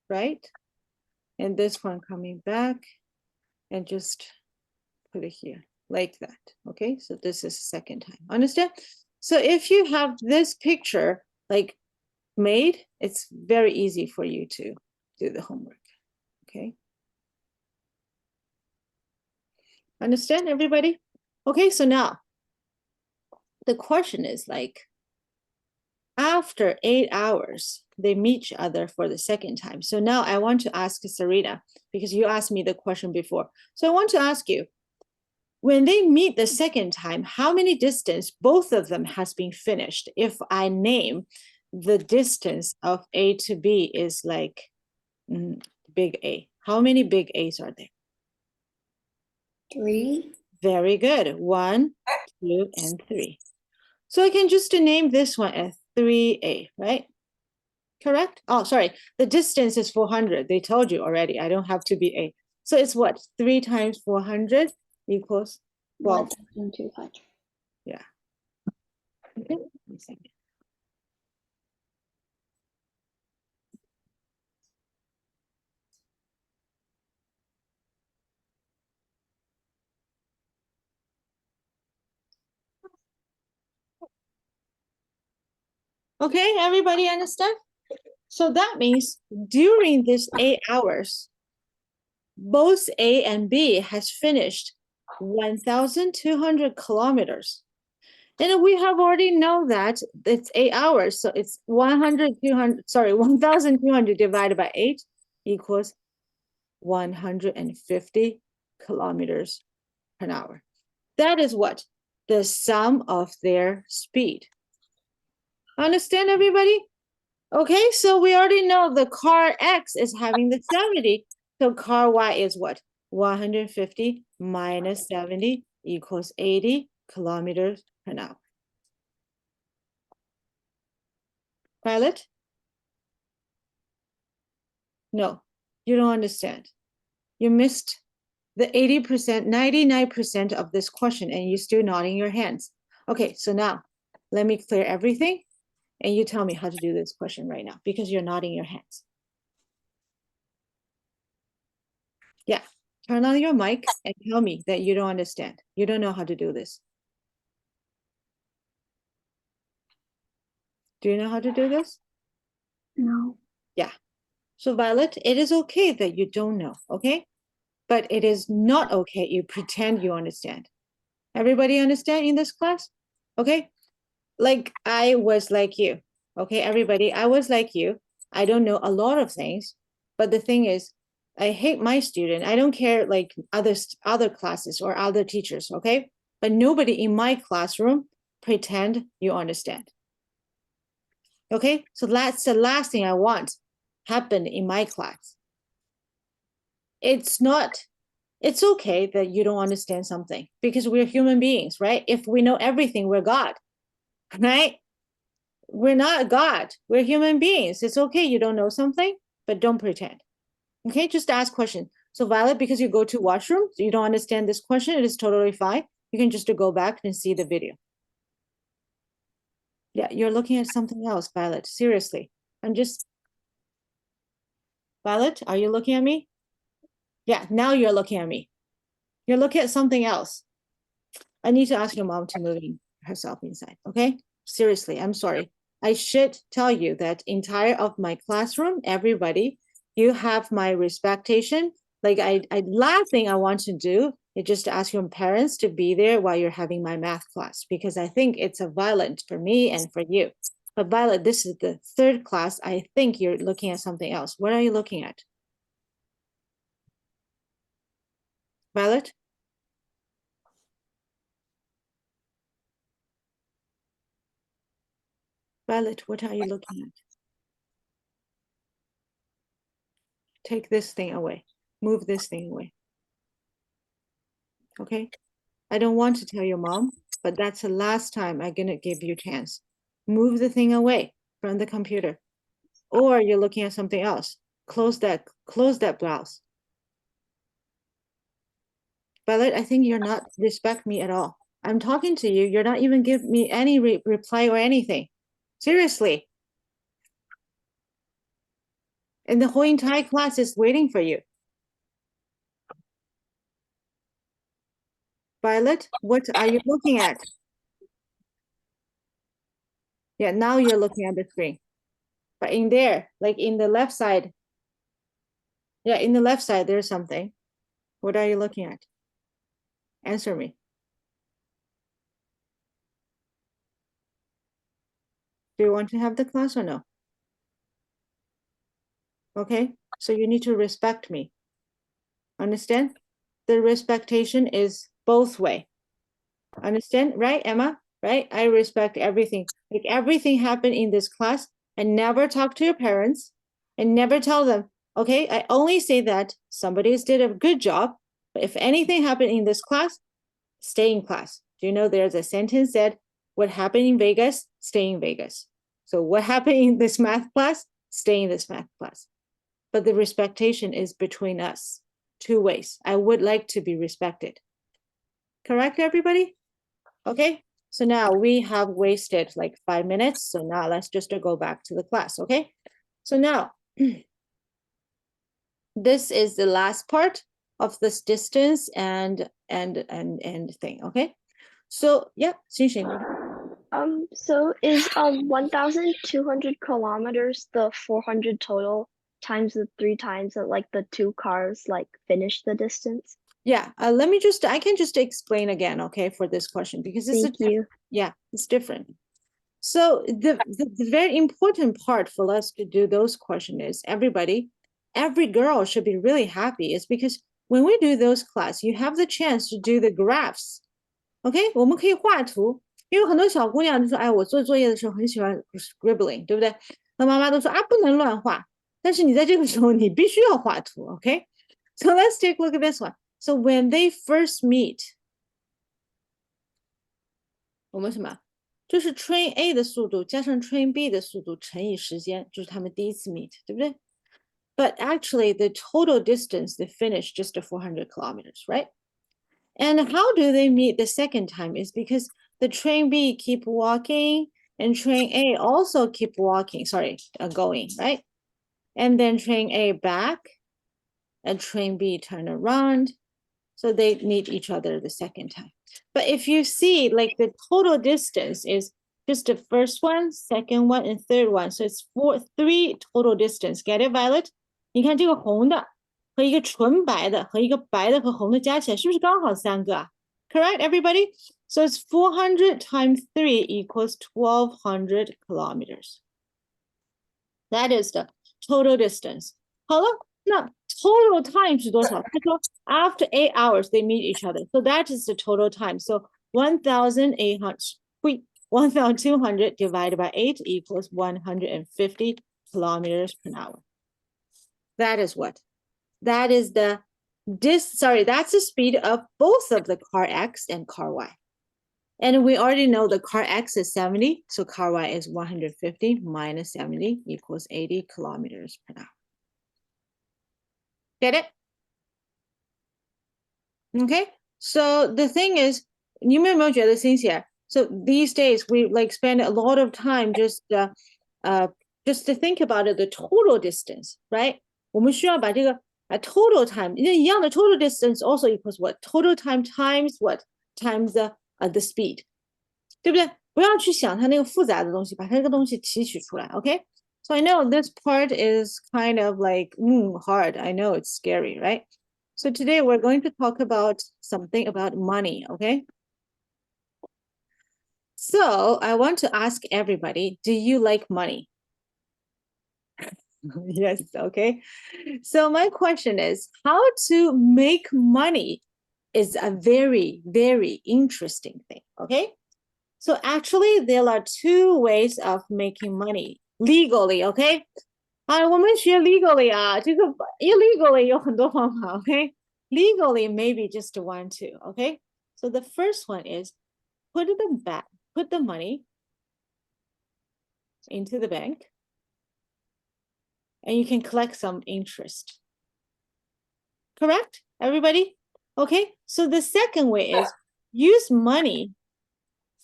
right, and this one coming back and just put it here like that. Okay, so this is the second time. Understand? So if you have this picture like made, it's very easy for you to do the homework. Okay, understand, everybody? Okay, so now the question is like, after 8 hours, they meet each other for the second time. So now I want to ask Sarita, because you asked me the question before. So I want to ask you, when they meet the second time, how many distance both of them has been finished? If I name the distance of A to B is like big A. How many big A's are there?
3.
Very good. 1, 2, and 3. So I can just name this one as 3A, right? Correct? Oh, sorry. The distance is 400. They told you already. I don't have to be A. So it's what? 3 times 400 equals 12.
1,200.
Yeah. Okay. One second. Okay, everybody understand? So that means during this 8 hours, both A and B has finished 1,200 kilometers. And we have already know that it's 8 hours. So it's 1,200 divided by 8 equals 150 kilometers per hour. That is what? The sum of their speed. Understand, everybody? Okay, so we already know the car X is having the 70. So car Y is what? 150 minus 70 equals 80 kilometers per hour. Violet? No, you don't understand. You missed the 80%, 99% of this question and you're still nodding your hands. Okay, so now let me clear everything and you tell me how to do this question right now because you're nodding your hands. Yeah, turn on your mic and tell me that you don't understand. You don't know how to do this. Do you know how to do this?
No.
Yeah. So Violet, it is okay that you don't know, okay? But it is not okay you pretend you understand. Everybody understand in this class? Okay? Like I was like you. Okay, everybody, I was like you. I don't know a lot of things, but the thing is, I hate my student. I don't care like other classes or other teachers, okay? But nobody in my classroom pretend you understand. Okay, so that's the last thing I want happen in my class. It's okay that you don't understand something because we're human beings, right? If we know everything, we're God, right? We're not God, we're human beings. It's okay you don't know something, but don't pretend. Okay, just ask questions. So Violet, because you go to washroom, so you don't understand this question, it is totally fine. You can just go back and see the video. Yeah, you're looking at something else, Violet. Seriously. Violet, are you looking at me? Yeah, now you're looking at me. You're looking at something else. I need to ask your mom to move herself inside, okay? Seriously, I'm sorry. I should tell you that entire of my classroom, everybody, you have my respectation. Like last thing I want to do is just ask your parents to be there while you're having my math class, because I think it's a violent for me and for you. But Violet, this is the third class. I think you're looking at something else. What are you looking at? Violet? Violet, what are you looking at? Take this thing away. Move this thing away. Okay? I don't want to tell your mom, but that's the last time I'm gonna give you a chance. Move the thing away from the computer. Or you're looking at something else. Close that browse. Violet, I think you're not respect me at all. I'm talking to you. You're not even give me any reply or anything. Seriously. And the whole entire class is waiting for you. Violet, what are you looking at? Yeah, now you're looking at the screen. But in there, like in the left side. Yeah, in the left side, there's something. What are you looking at? Answer me. Do you want to have the class or no? Okay, so you need to respect me. Understand? The respectation is both way. Understand? Right, Emma? Right? I respect everything. Like everything happened in this class. I never talk to your parents and never tell them, okay? I only say that somebody did a good job. But if anything happened in this class, stay in class. Do you know there's a sentence that what happened in Vegas, stay in Vegas. So what happened in this math class, stay in this math class. But the respectation is between us, two ways. I would like to be respected. Correct, everybody? Okay, so now we have wasted like 5 minutes. So now let's just go back to the class, okay? So now, this is the last part of this distance and thing, okay? So yeah, Xinxin.
So is 1,200 kilometers the 400 total times the 3 times that like the 2 cars like finish the distance?
Yeah, I can just explain again, okay, for this question, because it's
Thank you.
yeah, it's different. So the very important part for us to do those questions is every girl should be really happy, is because when we do those class, you have the chance to do the graphs. OK， 我们可以画图，因为很多小姑娘就说，哎，我做作业的时候很喜欢 scribbling， 对不对？那妈妈都说啊，不能乱画。但是你在这个时候，你必须要画图。OK， so let's take a look at this one. So when they first meet， 我们什么？就是 train A 的速度加上 train B 的速度乘以时间，就是他们第一次 meet， 对不对？ But actually, the total distance they finish just 400 kilometers, right? And how do they meet the second time is because the train B keep walking and train A also keep walking, going, right? And then train A back and train B turn around. So they meet each other the second time. But if you see like the total distance is just the first one, second one, and third one. So it's 3 total distance. Get it, Violet? 你看这个红的和一个纯白的和一个白的和红的加起来是不是刚好3个啊？ Correct, everybody? So it's 400 times 3 equals 1,200 kilometers. That is the total distance. 好了，那 total time 是多少？他说 after 8 hours they meet each other. So that is the total time. So 1,800. 1,200 divided by 8 equals 150 kilometers per hour. That is what? That is the that's the speed of both of the car X and car Y. And we already know the car X is 70, so car Y is 150 minus 70 equals 80 kilometers per hour. Get it? Okay, so the thing is, 你们有没有觉得 Cynthia? So these days we like spend a lot of time just to think about the total distance, right? 我们需要把这个total time, 一样的 total distance also equals what? Total time times what? Times the speed, 对不对？不要去想它那个复杂的东西，把它这个东西提取出来 ，OK? So I know this part is kind of like hard. I know it's scary, right? So today we're going to talk about something about money, okay? So I want to ask everybody, do you like money? Yes, okay. So my question is, how to make money is a very, very interesting thing, okay? So actually there are two ways of making money legally, okay? 我们学 legally 这个 illegally 有很多方法 okay? Legally maybe just one, two, okay? So the first one is put the money into the bank and you can collect some interest. Correct, everybody? Okay, so the second way is use money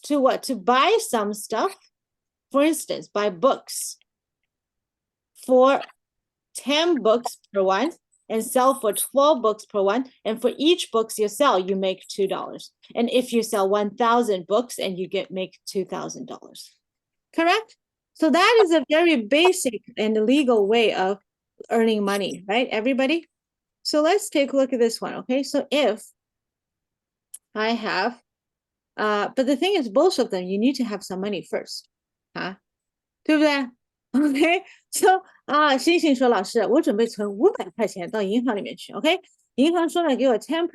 to what? To buy some stuff. For instance, buy books for 10 books per one and sell for 12 books per one. And for each books you sell, you make $2. And if you sell 1,000 books and you make $2,000. Correct? So that is a very basic and legal way of earning money, right, everybody? So let's take a look at this one, okay? So if I have, but the thing is, both of them, you need to have some money first, huh? 对不对 ？OK， so 星星说老师，我准备存500块钱到银行里面去。OK， 银行说呢，给我10%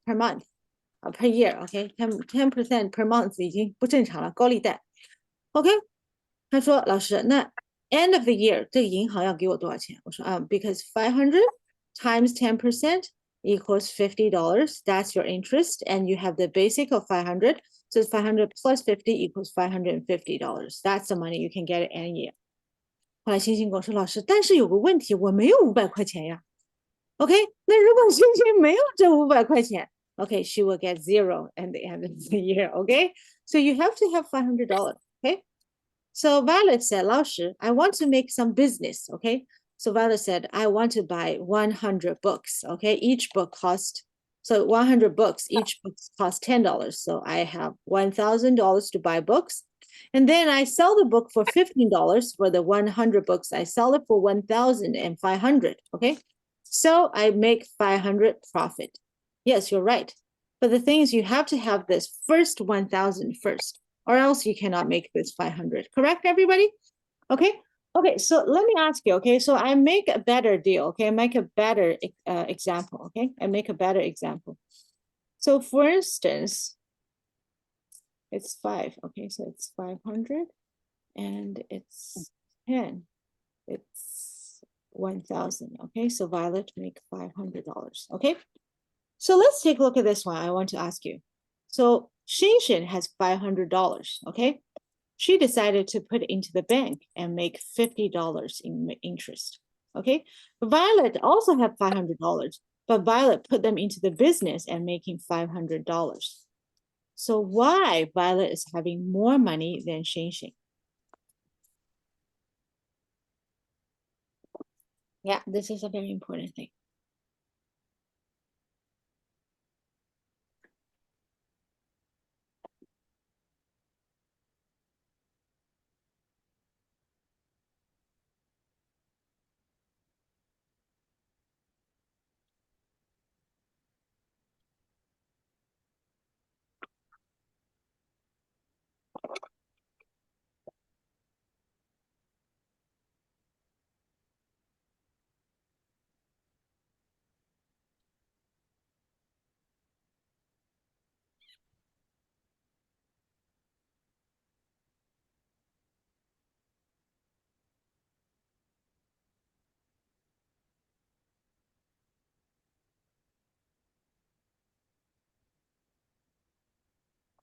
per month per year。OK，10% per month 已经不正常了，高利贷。OK， 他说老师，那 end of the year 这个银行要给我多少钱？我说because 500 times 10% equals $50. That's your interest, and you have the basic of 500. So 500 plus 50 equals $550. That's the money you can get it any year. 后来星星跟我说，老师，但是有个问题，我没有500块钱呀。OK， 那如果星星没有这500块钱 ，OK, she will get 0 at the end of the year. OK, so you have to have $500. OK, so Violet said, 老师, I want to make some business. OK, so Violet said, I want to buy 100 books. OK, each book cost. So 100 books, each book costs $10. So I have $1,000 to buy books. And then I sell the book for $15 for the 100 books. I sell it for 1,500. Okay. So I make 500 profit. Yes, you're right. But the thing is, you have to have this first 1,000 first, or else you cannot make this 500. Correct, everybody? Okay. Okay, so let me ask you, okay, so I make a better deal, okay, I make a better example, okay, I make a better example. So for instance, it's 5, okay, so it's 500, and it's 10, it's 1,000, okay, so Violet make $500, okay. So let's take a look at this one. I want to ask you. So Shinshin has $500, okay. She decided to put it into the bank and make $50 in interest. Okay, Violet also had $500, but Violet put them into the business and making $500. So why Violet is having more money than Xinxin? Yeah, this is a very important thing.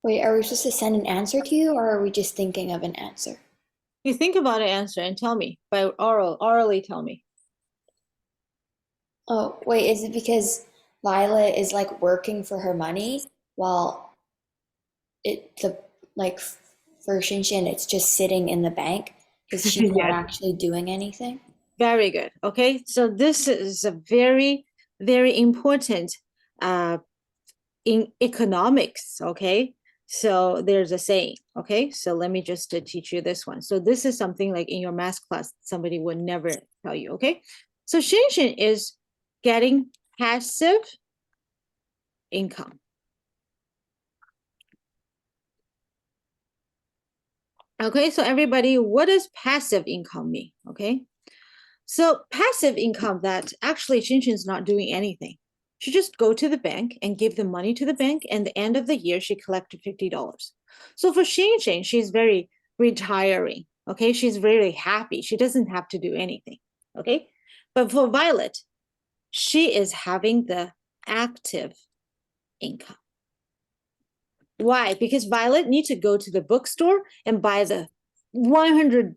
Wait, are we supposed to send an answer to you, or are we just thinking of an answer?
You think about an answer and tell me by orally tell me.
Oh, wait, is it because Violet is like working for her money while like for Shinshin, it's just sitting in the bank because she's not
Yes.
actually doing anything?
Very good. Okay, so this is a very, very important in economics. Okay, so there's a saying. Okay, so let me just teach you this one. So this is something like in your math class, somebody would never tell you. Okay, so Shinshin is getting passive income. Okay, so everybody, what does passive income mean? Okay, so passive income, that actually Shinshin's not doing anything. She just go to the bank and give the money to the bank, and the end of the year she collected $50. So for Shinshin, she's very retiring. Okay, she's really happy. She doesn't have to do anything. Okay, but for Violet, she is having the active income. Why? Because Violet needs to go to the bookstore and buy the 100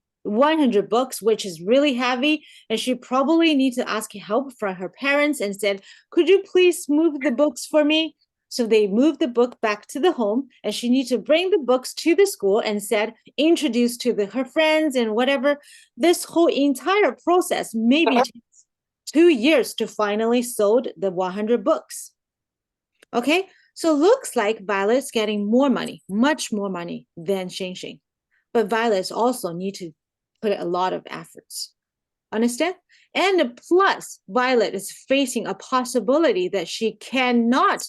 books, which is really heavy, and she probably needs to ask help from her parents and said, could you please move the books for me? So they moved the book back to the home, and she needs to bring the books to the school and said, introduce to her friends and whatever. This whole entire process maybe takes 2 years to finally sold the 100 books. Okay, so looks like Violet's getting more money, much more money than Shinshin. But Violet also need to put a lot of efforts. Understand? And plus, Violet is facing a possibility that she cannot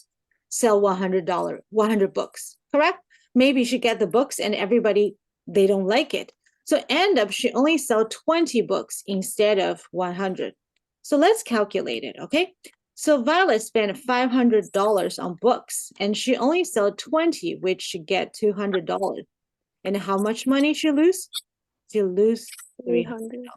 sell $100 books, correct? Maybe she get the books and everybody, they don't like it. So end up, she only sell 20 books instead of 100. So let's calculate it, okay? So Violet spent $500 on books and she only sell 20, which she get $200. And how much money she lose? She lose $300.
300.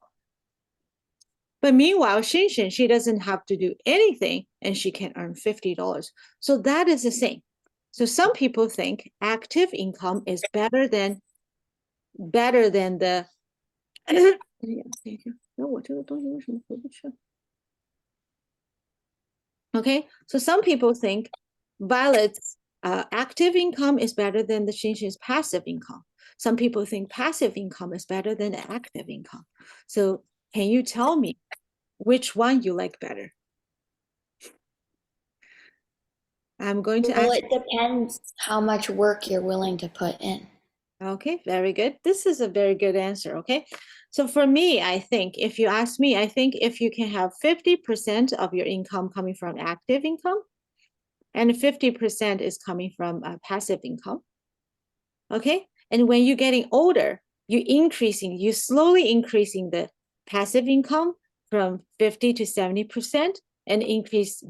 But meanwhile, Shinshin, she doesn't have to do anything and she can earn $50. So that is the same. So some people think active income is better than the Okay, so some people think Violet's active income is better than the Shinshin's passive income. Some people think passive income is better than the active income. So can you tell me which one you like better? I'm going to
Well,
ask.
it depends how much work you're willing to put in.
Okay, very good. This is a very good answer, okay? So for me, I think, if you ask me, I think if you can have 50% of your income coming from active income and 50% is coming from passive income, okay? And when you're getting older, you slowly increasing the passive income from 50 to 70% and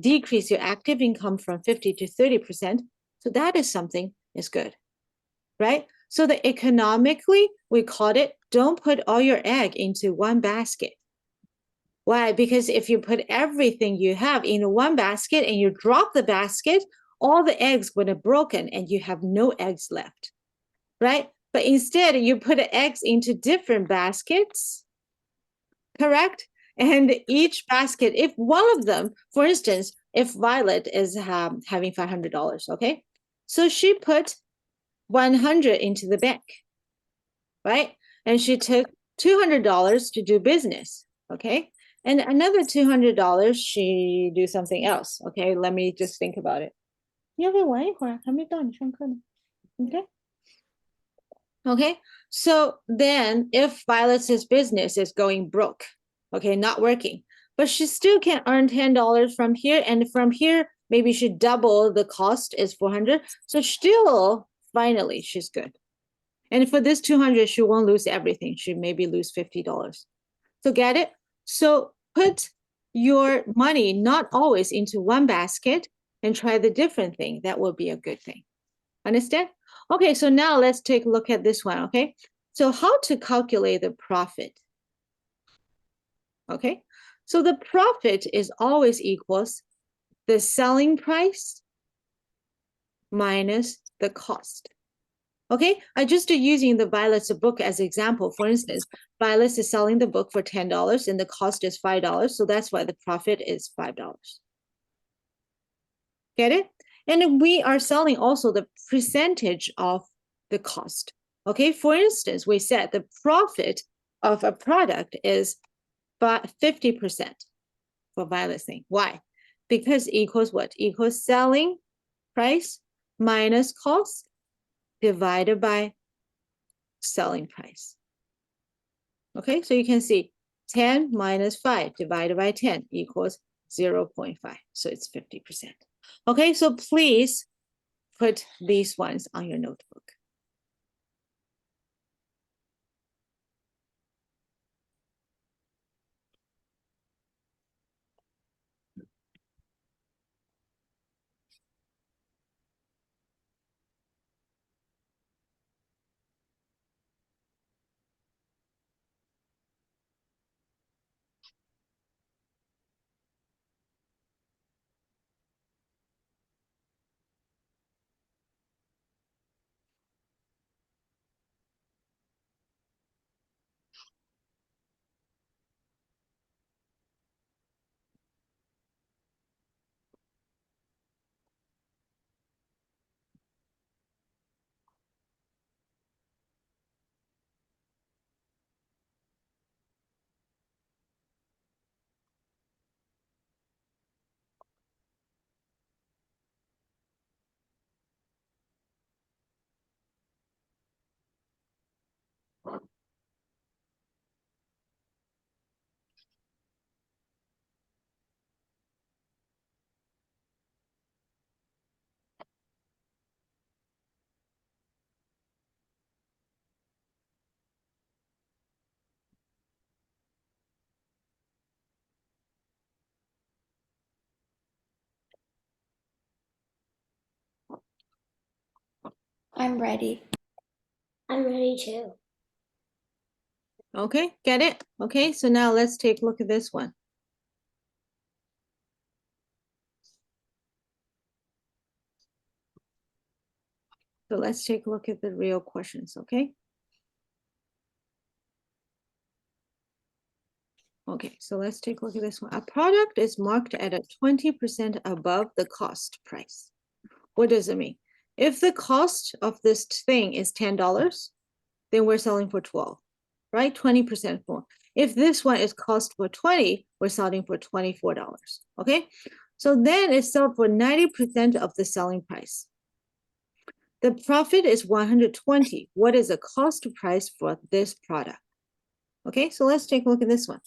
decrease your active income from 50 to 30%. So that is something is good, right? So the economically, we called it, don't put all your egg into one basket. Why? Because if you put everything you have in one basket and you drop the basket, all the eggs would have broken and you have no eggs left, right? But instead, you put the eggs into different baskets, correct? And each basket, if one of them, for instance, if Violet is having $500, okay? So she put 100 into the bank, right? And she took $200 to do business, okay? And another $200 she do something else, okay? Let me just think about it. 你要不要玩一会儿？还没到你上课呢。Okay? Okay, so then if Violet's business is going broke, okay, not working, but she still can earn $10 from here, and from here, maybe she double the cost is 400. So still, finally, she's good. And for this 200, she won't lose everything. She maybe lose $50. So get it? So put your money not always into one basket and try the different thing. That will be a good thing. Understand? Okay, so now let's take a look at this one, okay? So how to calculate the profit? Okay, so the profit is always equals the selling price minus the cost. Okay, I just using the Violet's book as example. For instance, Violet is selling the book for $10 and the cost is $5. So that's why the profit is $5. Get it? And we are selling also the percentage of the cost. Okay, for instance, we said the profit of a product is 50% for Violet thing. Why? Because equals what? Equals selling price minus cost divided by selling price. Okay, so you can see 10 minus 5 divided by 10 equals 0.5. So it's 50%. Okay, so please put these ones on your notebook.
I'm ready.
I'm ready too.
Okay, get it? Okay, so now let's take a look at this one. So let's take a look at the real questions, okay? Okay, so let's take a look at this one. A product is marked at a 20% above the cost price. What does it mean? If the cost of this thing is $10, then we're selling for 12, right? 20% more. If this one is cost for 20, we're selling for $24, okay? So then it's sold for 90% of the selling price. The profit is 120. What is the cost price for this product? Okay, so let's take a look at this one.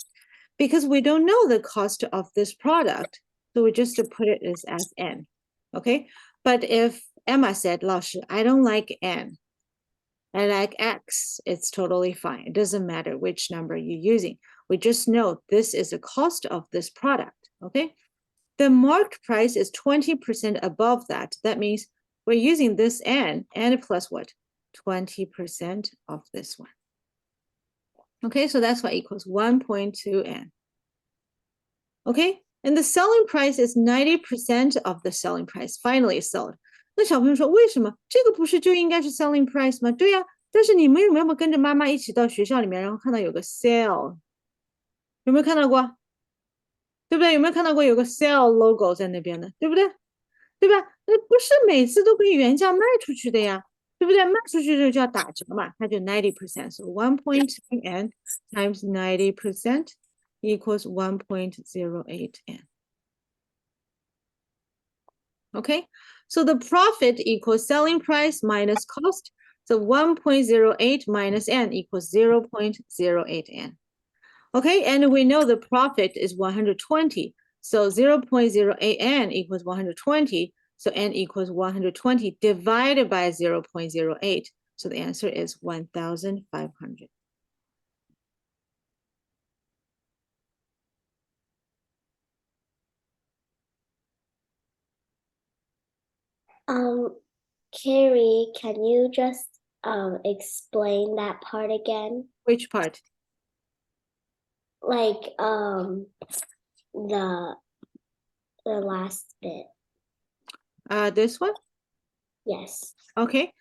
Because we don't know the cost of this product, so we just put it as N, okay? But if Emma said, 老师, I don't like N, I like X, it's totally fine. It doesn't matter which number you're using. We just know this is the cost of this product, okay? The marked price is 20% above that. That means we're using this N plus what? 20% of this one. Okay, so that's what equals 1.2N. Okay, and the selling price is 90% of the selling price. Finally sold. 那小朋友说，为什么这个不是就应该是 selling price 吗？对呀，但是你们有没有跟着妈妈一起到学校里面，然后看到有个 sale，有没有看到过？对不对？有没有看到过有个 sale logo 在那边的？对不对？对吧？那不是每次都可以原价卖出去的呀，对不对？卖出去就要打折嘛，它就 90%。So 1.2N times 90% equals 1.08N. Okay, so the profit equals selling price minus cost. So 1.08 minus N equals 0.08N. Okay, and we know the profit is 120. So 0.08N equals 120. So N equals 120 divided by 0.08. So the answer is 1,500.
Carrie, can you just explain that part again?
Which part?
Like the last bit.
This one?
Yes.
Okay.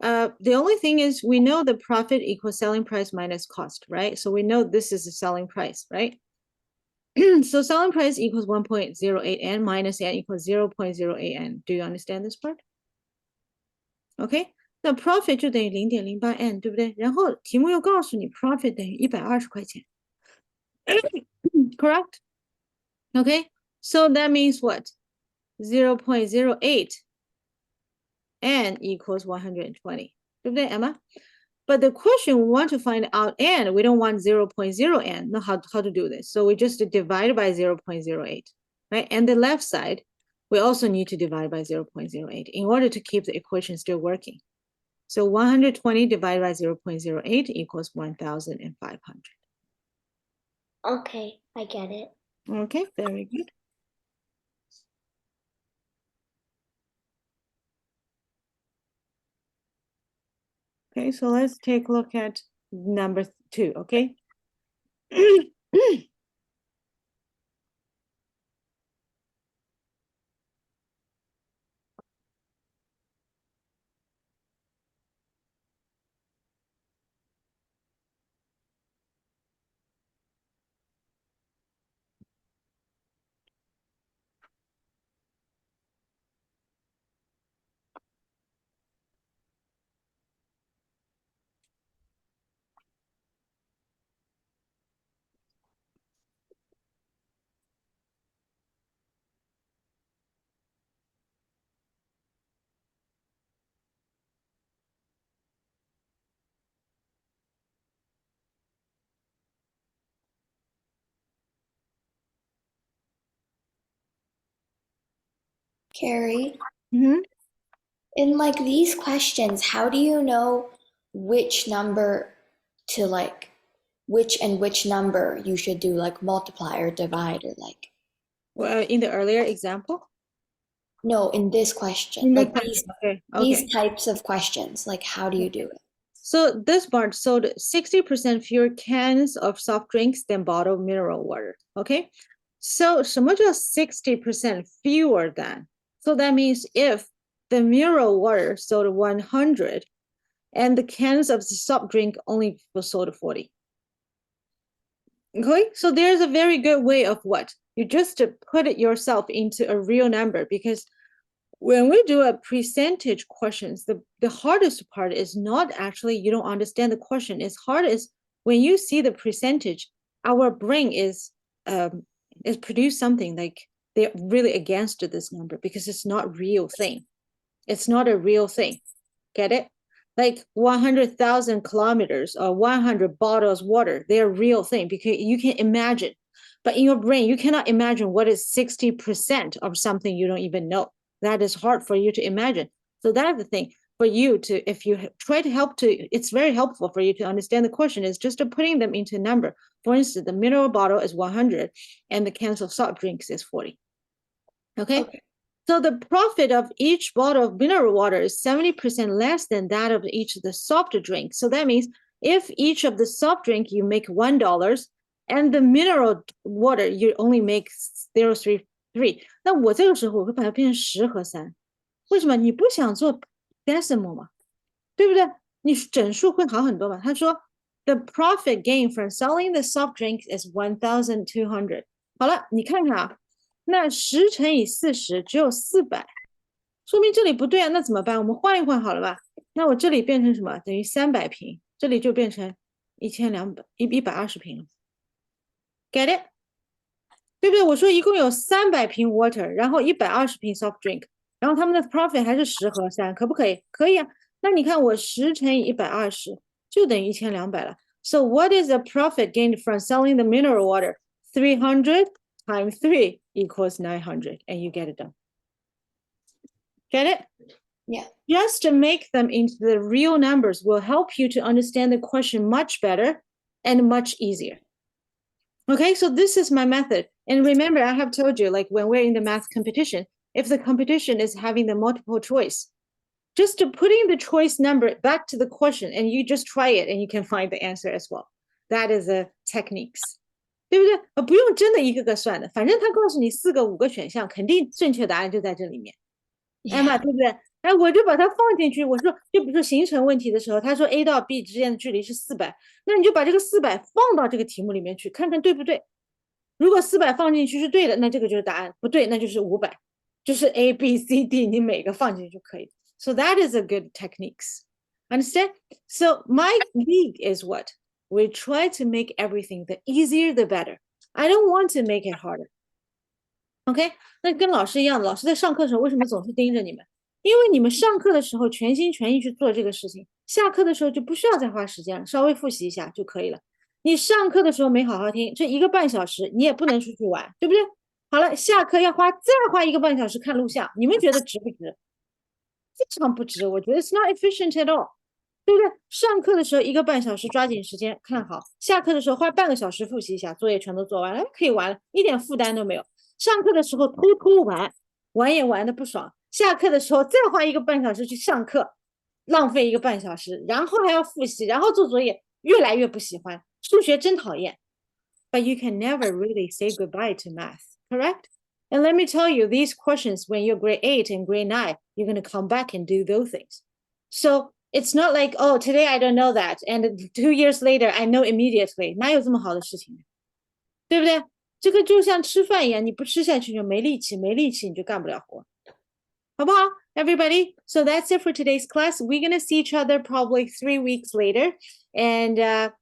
The only thing is we know the profit equals selling price minus cost, right? So we know this is the selling price, right? So selling price equals 1.08 n minus n equals 0.08 n. Do you understand this part? OK， 那 profit 就等于0.08 n， 对不对？然后题目又告诉你 profit 等于120块钱，correct? OK, so that means what? 0.08 n equals 120, 对不对 Emma? But the question we want to find out n, we don't want 0.0 n. Now how to do this? So we just divide by 0.08, right? And the left side, we also need to divide by 0.08 in order to keep the equation still working. So 120 divided by 0.08 equals 1,500.
Okay, I get it.
Okay, very good. Okay, so let's take a look at number 2, okay?
Carrie,
Mhm.
in like these questions, how do you know which number to like, which number you should do like multiply or divide or like?
Well, in the earlier example?
No, in this question,
In the
like
question, okay,
these types of questions, like how do you do it?
So this part sold 60% fewer cans of soft drinks than bottled mineral water. Okay. So 什么叫 60% fewer than? So that means if the mineral water sold 100 and the cans of the soft drink only sold 40. Okay, so there's a very good way of what? You just put it yourself into a real number, because when we do a percentage questions, the hardest part is not actually you don't understand the question. It's hard is when you see the percentage, our brain is produce something like they're really against this number because it's not real thing. It's not a real thing. Get it? Like 100,000 kilometers or 100 bottles water, they're a real thing because you can imagine. But in your brain, you cannot imagine what is 60% of something you don't even know. That is hard for you to imagine. So that's the thing for you to, if you try to help to, it's very helpful for you to understand the question is just putting them into a number. For instance, the mineral bottle is 100 and the cans of soft drinks is 40. Okay. So the profit of each bottle of mineral water is 70% less than that of each of the soft drink. So that means if each of the soft drink you make $1 and the mineral water you only make 0.33， 那我这个时候我会把它变成10和3。为什么？你不想做 decimal 嘛，对不对？你整数会好很多嘛。他说 the profit gain from selling the soft drink is 1,200。好了，你看看啊。那10乘以40只有400，说明这里不对啊，那怎么办？我们换一换好了吧？那我这里变成什么？等于300瓶，这里就变成120瓶了。Get it？ 对不对？我说一共有300瓶 water， 然后120瓶 soft drink， 然后他们的 profit 还是10和3，可不可以？可以啊。那你看我10乘以120就等于1200了。So what is the profit gained from selling the mineral water? 300 times 3 equals 900, and you get it done. Get it?
Yeah.
Just to make them into the real numbers will help you to understand the question much better and much easier. Okay, so this is my method. And remember, I have told you, like when we're in the math competition, if the competition is having the multiple choice, just to putting the choice number back to the question and you just try it and you can find the answer as well. That is the techniques. 对不对？不用真的一个个算的，反正他告诉你4个5个选项，肯定正确答案就在这里面。Emma， 对不对？哎，我就把它放进去。我说，就比如说形成问题的时候，他说 A 到 B 之间的距离是400，那你就把这个400放到这个题目里面去，看看对不对。如果400放进去是对的，那这个就是答案；不对，那就是500，就是 A B C D，你每个放进去就可以。So that is a good techniques. Understand? So my league is what? We try to make everything the easier the better. I don't want to make it harder. OK， 那跟老师一样的，老师在上课的时候为什么总是盯着你们？因为你们上课的时候全心全意去做这个事情，下课的时候就不需要再花时间了，稍微复习一下就可以了。你上课的时候没好好听，这1个半小时你也不能出去玩，对不对？好了，下课要再花1个半小时看录像，你们觉得值不值？非常不值，我觉得 it's not efficient at all， 对不对？上课的时候1个半小时抓紧时间看好，下课的时候花半个小时复习一下，作业全都做完了，可以玩了，一点负担都没有。上课的时候偷偷玩，玩也玩的不爽，下课的时候再花1个半小时去上课，浪费1个半小时，然后还要复习，然后做作业，越来越不喜欢。数学真讨厌。But you can never really say goodbye to math, correct? And let me tell you, these questions, when you're grade 8 and grade 9, you're going to come back and do those things. So it's not like, oh, today I don't know that, and 2 years later I know immediately. 哪有这么好的事情？对不对？这个就像吃饭一样，你不吃下去就没力气，没力气你就干不了活，好不好 everybody? So that's it for today's class. We're going to see each other probably 3 weeks later. And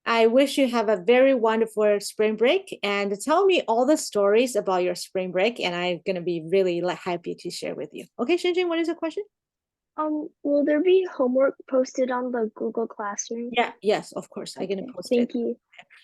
I wish you have a very wonderful spring break, and tell me all the stories about your spring break, and I'm going to be really happy to share with you. Okay, Shinjin, what is the question?
Will there be homework posted on the Google Classroom?
Yeah, yes, of course. I'm going to
Okay,
post it.
thank you.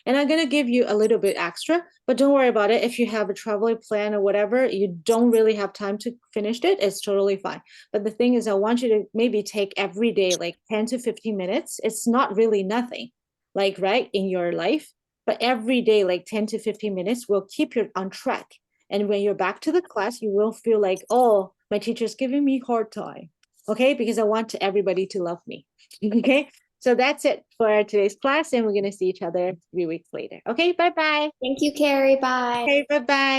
And I'm going to give you a little bit extra, but don't worry about it. If you have a travel plan or whatever, you don't really have time to finish it, it's totally fine. But the thing is, I want you to maybe take every day like 10 to 15 minutes. It's not really nothing, like, right, in your life. But every day, like 10 to 15 minutes will keep you on track. And when you're back to the class, you will feel like, oh, my teacher's giving me hard time. Okay, because I want everybody to love me. Okay. So that's it for today's class, and we're going to see each other 3 weeks later. Okay, bye-bye.
Thank you, Carrie. Bye.
Okay, bye-bye.